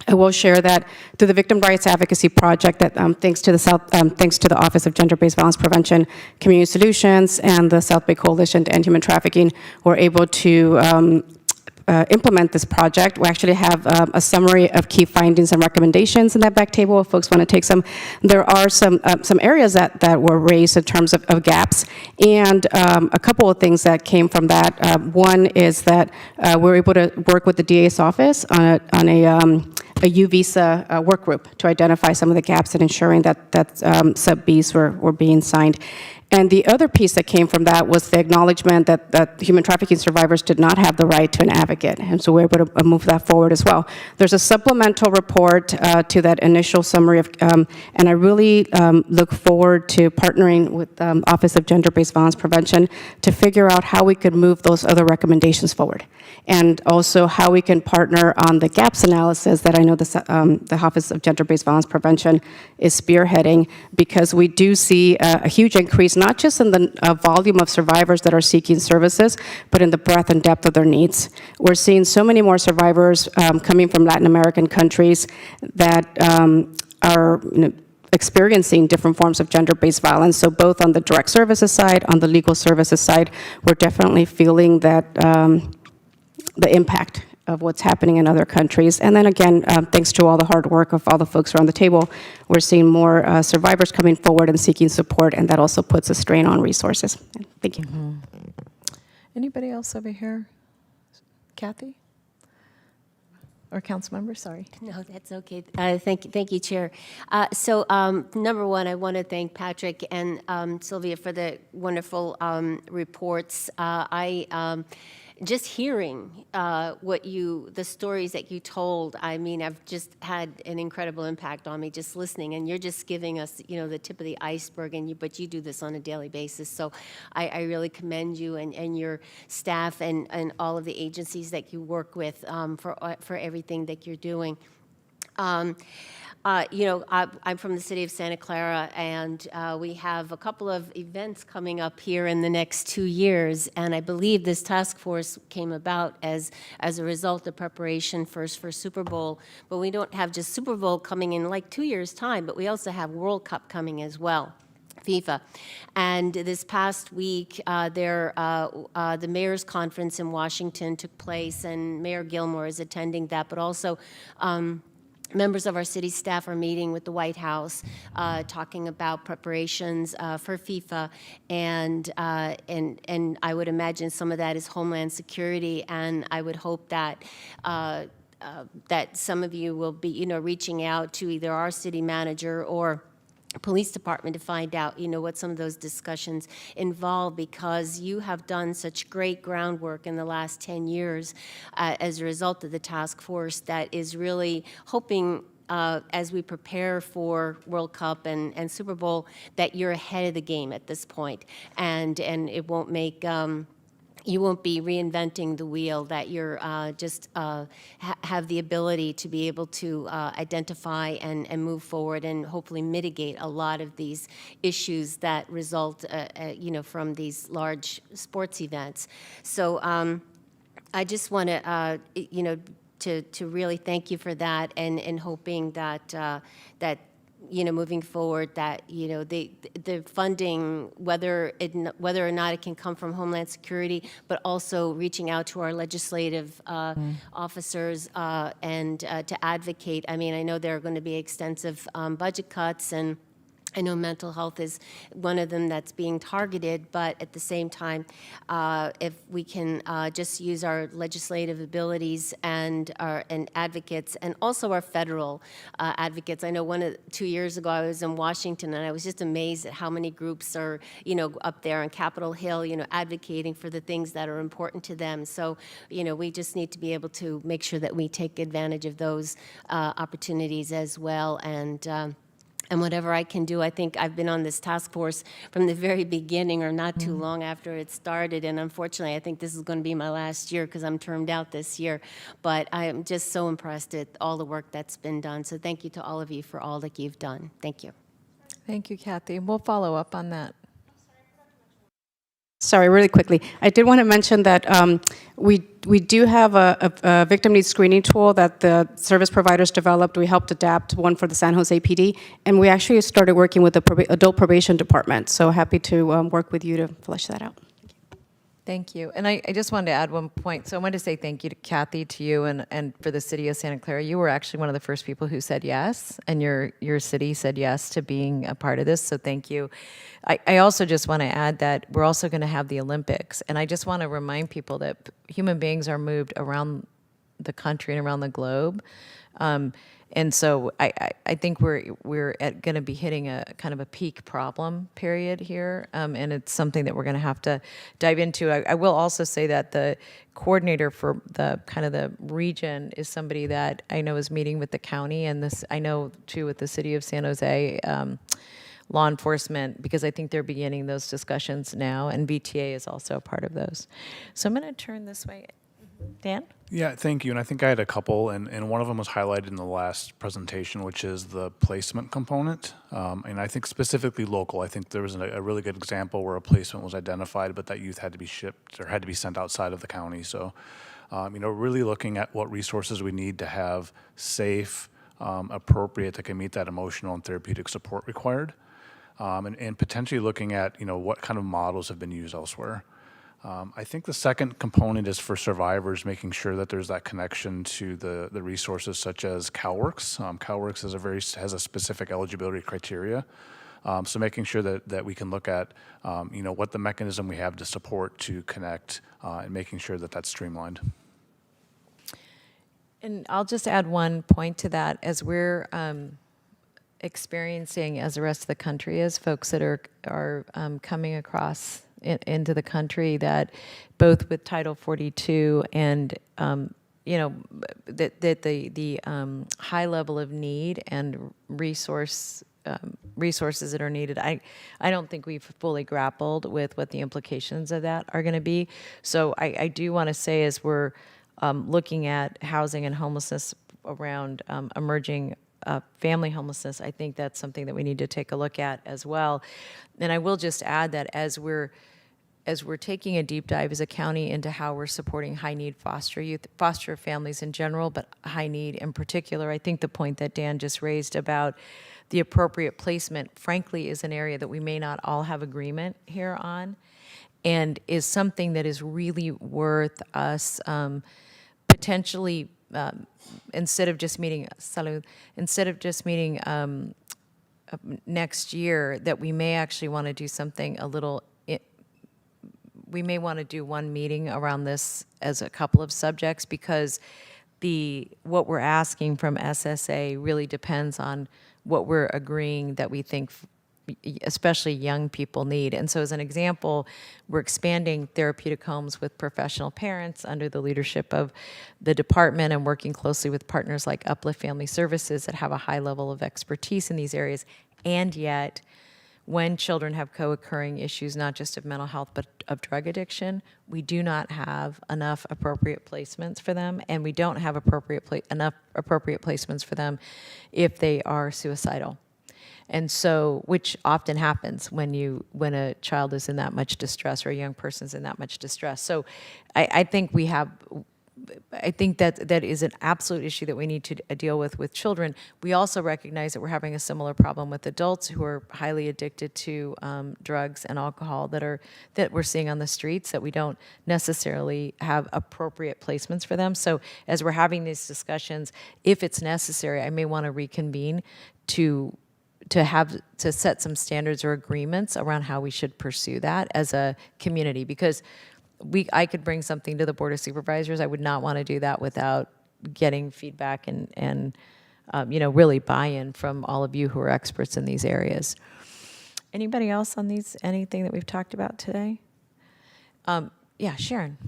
I will share that through the Victim Rights Advocacy Project, that thanks to the Office of Gender-Based Violence Prevention, Community Solutions, and the South Bay Coalition to End Human Trafficking, we're able to implement this project. We actually have a summary of key findings and recommendations in that back table if folks want to take some. There are some areas that were raised in terms of gaps, and a couple of things that came from that. One is that we're able to work with the DA's office on a U visa work group to identify some of the gaps in ensuring that sub-Bs were being signed. And the other piece that came from that was the acknowledgement that human trafficking survivors did not have the right to an advocate. And so we're able to move that forward as well. There's a supplemental report to that initial summary of, and I really look forward to partnering with Office of Gender-Based Violence Prevention to figure out how we could move those other recommendations forward. And also how we can partner on the gaps analysis that I know the Office of Gender-Based Violence Prevention is spearheading, because we do see a huge increase, not just in the volume of survivors that are seeking services, but in the breadth and depth of their needs. We're seeing so many more survivors coming from Latin American countries that are experiencing different forms of gender-based violence. So both on the direct services side, on the legal services side, we're definitely feeling that the impact of what's happening in other countries. And then again, thanks to all the hard work of all the folks around the table, we're seeing more survivors coming forward and seeking support, and that also puts a strain on resources. Thank you. Mm-hmm. Anybody else over here? Kathy? Or council member, sorry. No, that's okay. Thank you, Chair. Number one, I want to thank Patrick and Sylvia for the wonderful reports. Just hearing the stories that you told, I mean, I've just had an incredible impact on me just listening, and you're just giving us, the tip of the iceberg, but you do this on a daily basis. So I really commend you and your staff and all of the agencies that you work with for everything that you're doing. I'm from the city of Santa Clara, and we have a couple of events coming up here in the next 2 years, and I believe this task force came about as a result of preparation first for Super Bowl. But we don't have just Super Bowl coming in like 2 years' time, but we also have World Cup coming as well. FIFA. And this past week, the mayor's conference in Washington took place, and Mayor Gilmore is attending that, but also members of our city staff are meeting with the White House, talking about preparations for FIFA, and I would imagine some of that is Homeland Security, and I would hope that that some of you will be, reaching out to either our city manager or police department to find out, what some of those discussions involve, because you have done such great groundwork in the last 10 years as a result of the task force that is really hoping as we prepare for World Cup and Super Bowl that you're ahead of the game at this point, and it won't make you won't be reinventing the wheel, that you're just have the ability to be able to identify and move forward and hopefully mitigate a lot of these issues that result, from these large sports events. So I just want to, to really thank you for that, and hoping that moving forward, that the funding, whether or not it can come from Homeland Security, but also reaching out to our legislative officers and to advocate. I mean, I know there are going to be extensive budget cuts, and I know mental health is one of them that's being targeted, but at the same time, if we can just use our legislative abilities and advocates, and also our federal advocates. I know 2 years ago I was in Washington, and I was just amazed at how many groups are, up there on Capitol Hill, advocating for the things that are important to them. So, we just need to be able to make sure that we take advantage of those opportunities as well. And And whatever I can do, I think I've been on this task force from the very beginning or not too long after it started. And unfortunately, I think this is going to be my last year because I'm termed out this year. But I am just so impressed at all the work that's been done. So thank you to all of you for all that you've done. Thank you. Thank you, Kathy. We'll follow up on that. Sorry, really quickly. I did want to mention that we do have a victim needs screening tool that the service providers developed. We helped adapt one for the San Jose PD, and we actually started working with the adult probation department. So happy to work with you to flesh that out. Thank you. And I just wanted to add one point. So I wanted to say thank you to Kathy, to you, and for the city of Santa Clara. You were actually one of the first people who said yes, and your city said yes to being a part of this, so thank you. I also just want to add that we're also going to have the Olympics, and I just want to remind people that human beings are moved around the country and around the globe. And so I think we're going to be hitting a kind of a peak problem period here, and it's something that we're going to have to dive into. I will also say that the coordinator for the kind of the region is somebody that I know is meeting with the county, and this I know too with the city of San Jose law enforcement, because I think they're beginning those discussions now, and BTA is also a part of those. So I'm going to turn this way. Dan? Yeah, thank you. And I think I had a couple, and one of them was highlighted in the last presentation, which is the placement component. And I think specifically local. I think there was a really good example where a placement was identified, but that youth had to be shipped or had to be sent outside of the county. So, really looking at what resources we need to have safe, appropriate, that can meet that emotional and therapeutic support required. And potentially looking at, what kind of models have been used elsewhere. I think the second component is for survivors, making sure that there's that connection to the resources such as CalWorks. CalWorks has a specific eligibility criteria. So making sure that we can look at, what the mechanism we have to support to connect and making sure that that's streamlined. And I'll just add one point to that. As we're experiencing, as the rest of the country is, folks that are coming across into the country, that both with Title 42 and that the high level of need and resources that are needed, I don't think we've fully grappled with what the implications of that are going to be. So I do want to say, as we're looking at housing and homelessness around emerging family homelessness, I think that's something that we need to take a look at as well. And I will just add that as we're taking a deep dive as a county into how we're supporting high-need foster families in general, but high need in particular, I think the point that Dan just raised about the appropriate placement, frankly, is an area that we may not all have agreement here on, and is something that is really worth us potentially, instead of just meeting next year, that we may actually want to do something a little. We may want to do one meeting around this as a couple of subjects, because what we're asking from SSA really depends on what we're agreeing that we think especially young people need. And so as an example, we're expanding therapeutic homes with professional parents under the leadership of the department and working closely with partners like Uplift Family Services that have a high level of expertise in these areas. And yet, when children have co-occurring issues, not just of mental health, but of drug addiction, we do not have enough appropriate placements for them, and we don't have enough appropriate placements for them if they are suicidal. And so, which often happens when a child is in that much distress or a young person's in that much distress. So I think that is an absolute issue that we need to deal with children. We also recognize that we're having a similar problem with adults who are highly addicted to drugs and alcohol that we're seeing on the streets, that we don't necessarily have appropriate placements for them. So as we're having these discussions, if it's necessary, I may want to reconvene to set some standards or agreements around how we should pursue that as a community, because I could bring something to the Board of Supervisors. I would not want to do that without getting feedback and really buy-in from all of you who are experts in these areas. Anybody else on anything that we've talked about today? Yeah, Sharon.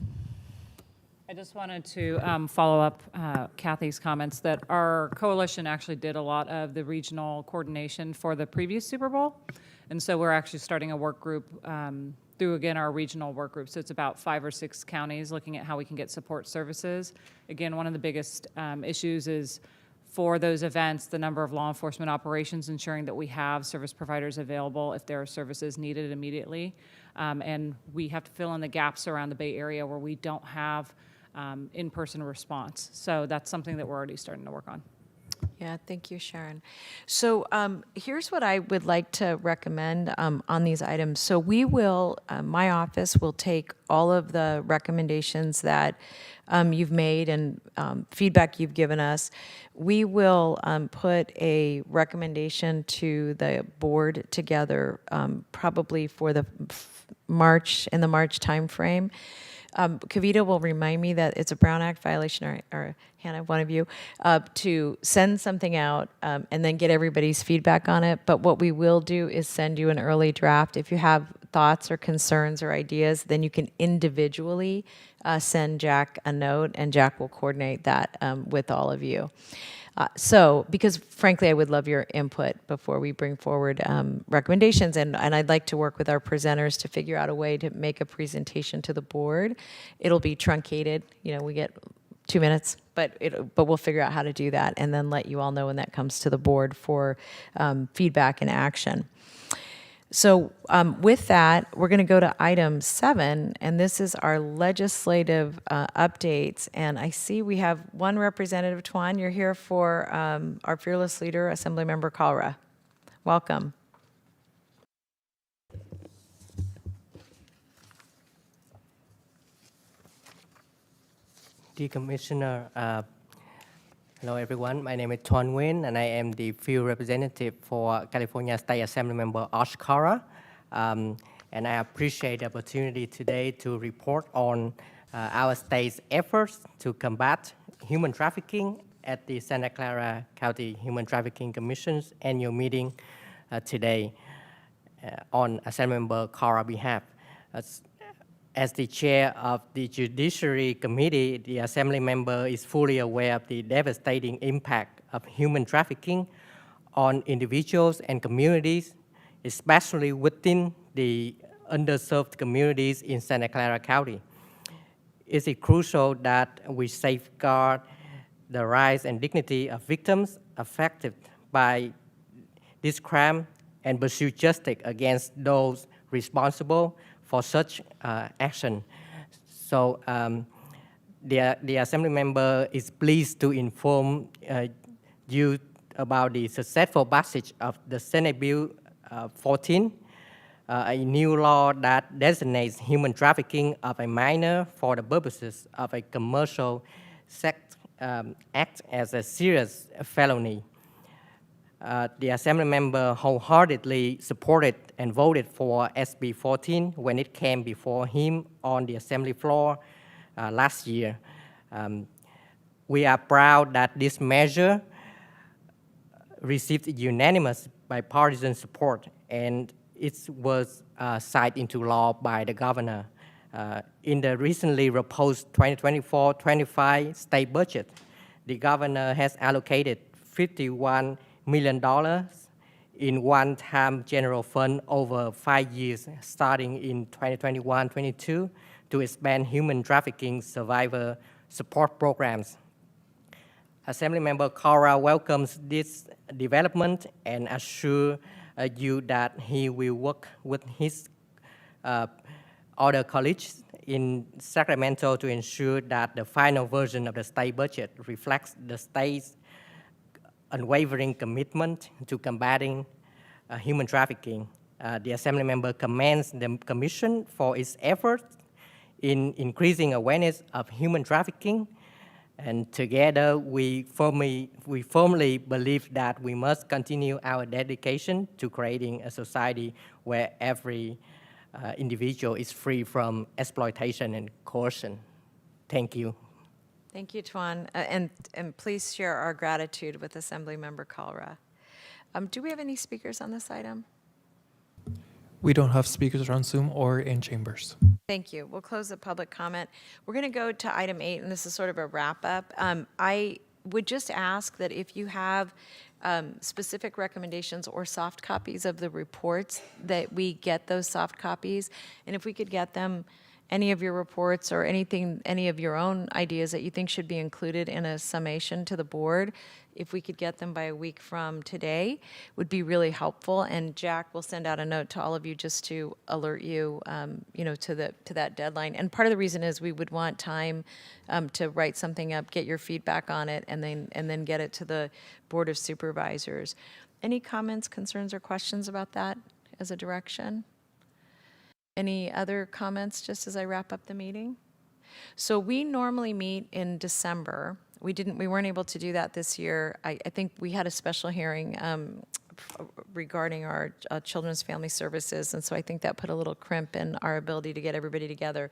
I just wanted to follow up Kathy's comments that our coalition actually did a lot of the regional coordination for the previous Super Bowl. And so we're actually starting a work group through, again, our regional work group. So it's about 5 or 6 counties looking at how we can get support services. Again, one of the biggest issues is for those events, the number of law enforcement operations, ensuring that we have service providers available if there are services needed immediately. And we have to fill in the gaps around the Bay Area where we don't have in-person response. So that's something that we're already starting to work on. Yeah, thank you, Sharon. So here's what I would like to recommend on these items. So we will, my office will take all of the recommendations that you've made and feedback you've given us. We will put a recommendation to the board together probably for the March timeframe. Kavita will remind me that it's a Brown Act violation, or Hannah, one of you, to send something out and then get everybody's feedback on it. But what we will do is send you an early draft. If you have thoughts or concerns or ideas, then you can individually send Jack a note, and Jack will coordinate that with all of you. So, because frankly, I would love your input before we bring forward recommendations, and I'd like to work with our presenters to figure out a way to make a presentation to the board. It'll be truncated, we get 2 minutes, but we'll figure out how to do that, and then let you all know when that comes to the board for feedback and action. So with that, we're going to go to item 7, and this is our legislative updates. And I see we have one representative, Tuan. You're here for our fearless leader, Assemblymember Kalra. Welcome. Dear Commissioner, hello everyone. My name is Tuan Nguyen, and I am the field representative for California State Assembly Member Kalra. And I appreciate the opportunity today to report on our state's efforts to combat human trafficking at the Santa Clara County Human Trafficking Commission's annual meeting today on Assemblymember Kalra's behalf. As the chair of the Judiciary Committee, the Assembly member is fully aware of the devastating impact of human trafficking on individuals and communities, especially within the underserved communities in Santa Clara County. It is crucial that we safeguard the rights and dignity of victims affected by this crime and pursue justice against those responsible for such action. So the Assembly member is pleased to inform you about the successful passage of the Senate Bill 14, a new law that designates human trafficking of a minor for the purposes of a commercial sex act as a serious felony. The Assembly member wholeheartedly supported and voted for SB 14 when it came before him on the Assembly floor last year. We are proud that this measure received unanimous bipartisan support, and it was signed into law by the governor. In the recently proposed 2024-25 state budget, the governor has allocated $51 million in one-time general fund over 5 years, starting in 2021-22, to expand human trafficking survivor support programs. Assemblymember Kalra welcomes this development and assures you that he will work with his other colleagues in Sacramento to ensure that the final version of the state budget reflects the state's unwavering commitment to combating human trafficking. The Assembly member commends the Commission for its efforts in increasing awareness of human trafficking, and together we firmly believe that we must continue our dedication to creating a society where every individual is free from exploitation and coercion. Thank you. Thank you, Tuan. And please share our gratitude with Assemblymember Kalra. Do we have any speakers on this item? We don't have speakers on Zoom or in chambers. Thank you. We'll close the public comment. We're going to go to item 8, and this is sort of a wrap-up. I would just ask that if you have specific recommendations or soft copies of the reports, that we get those soft copies. And if we could get them, any of your reports or anything, any of your own ideas that you think should be included in a summation to the board, if we could get them by a week from today, would be really helpful. And Jack will send out a note to all of you just to alert you, to that deadline. And part of the reason is we would want time to write something up, get your feedback on it, and then get it to the Board of Supervisors. Any comments, concerns, or questions about that as a direction? Any other comments just as I wrap up the meeting? So we normally meet in December. We weren't able to do that this year. I think we had a special hearing regarding our Children's Family Services, and so I think that put a little crimp in our ability to get everybody together.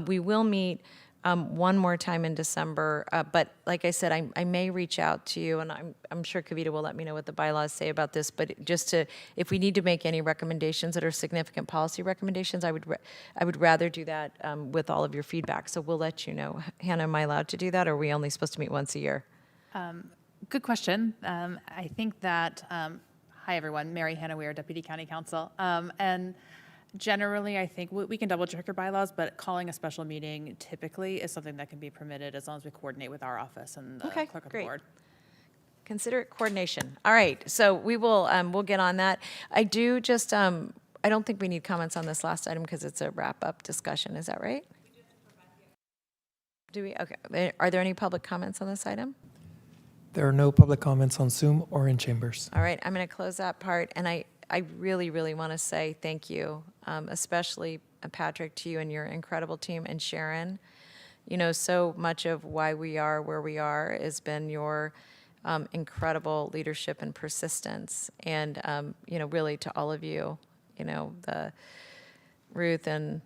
We will meet one more time in December, but like I said, I may reach out to you, and I'm sure Kavita will let me know what the bylaws say about this, but just if we need to make any recommendations that are significant policy recommendations, I would rather do that with all of your feedback. So we'll let you know. Hannah, am I allowed to do that, or are we only supposed to meet once a year? Good question. I think that, hi everyone, Mary Hannah Weir, Deputy County Counsel. And generally, I think we can double check your bylaws, but calling a special meeting typically is something that can be permitted as long as we coordinate with our office and the clerk of the board. Consider it coordination. All right, so we will, we'll get on that. I do just, I don't think we need comments on this last item because it's a wrap-up discussion. Is that right? Do we? Okay. Are there any public comments on this item? There are no public comments on Zoom or in chambers. All right, I'm going to close that part, and I really, really want to say thank you, especially Patrick, to you and your incredible team, and Sharon. So much of why we are where we are has been your incredible leadership and persistence, and really to all of you, the Ruth and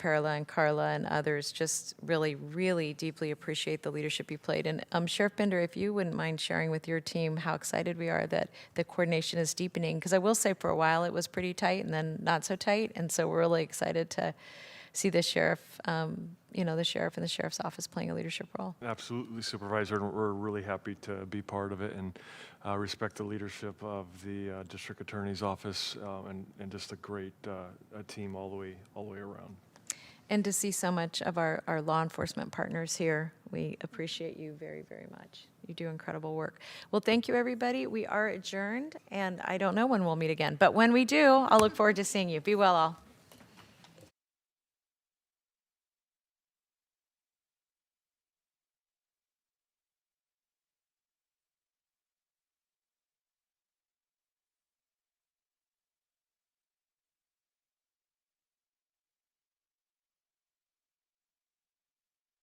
Perla and Carla and others, just really, really deeply appreciate the leadership you played. And Sheriff Bender, if you wouldn't mind sharing with your team how excited we are that the coordination is deepening, because I will say for a while it was pretty tight and then not so tight, and so we're really excited to see the sheriff, the sheriff and the sheriff's office playing a leadership role. Absolutely, Supervisor, and we're really happy to be part of it and respect the leadership of the District Attorney's Office and just a great team all the way around. And to see so much of our law enforcement partners here, we appreciate you very, very much. You do incredible work. Well, thank you, everybody. We are adjourned, and I don't know when we'll meet again, but when we do, I'll look forward to seeing you. Be well, all.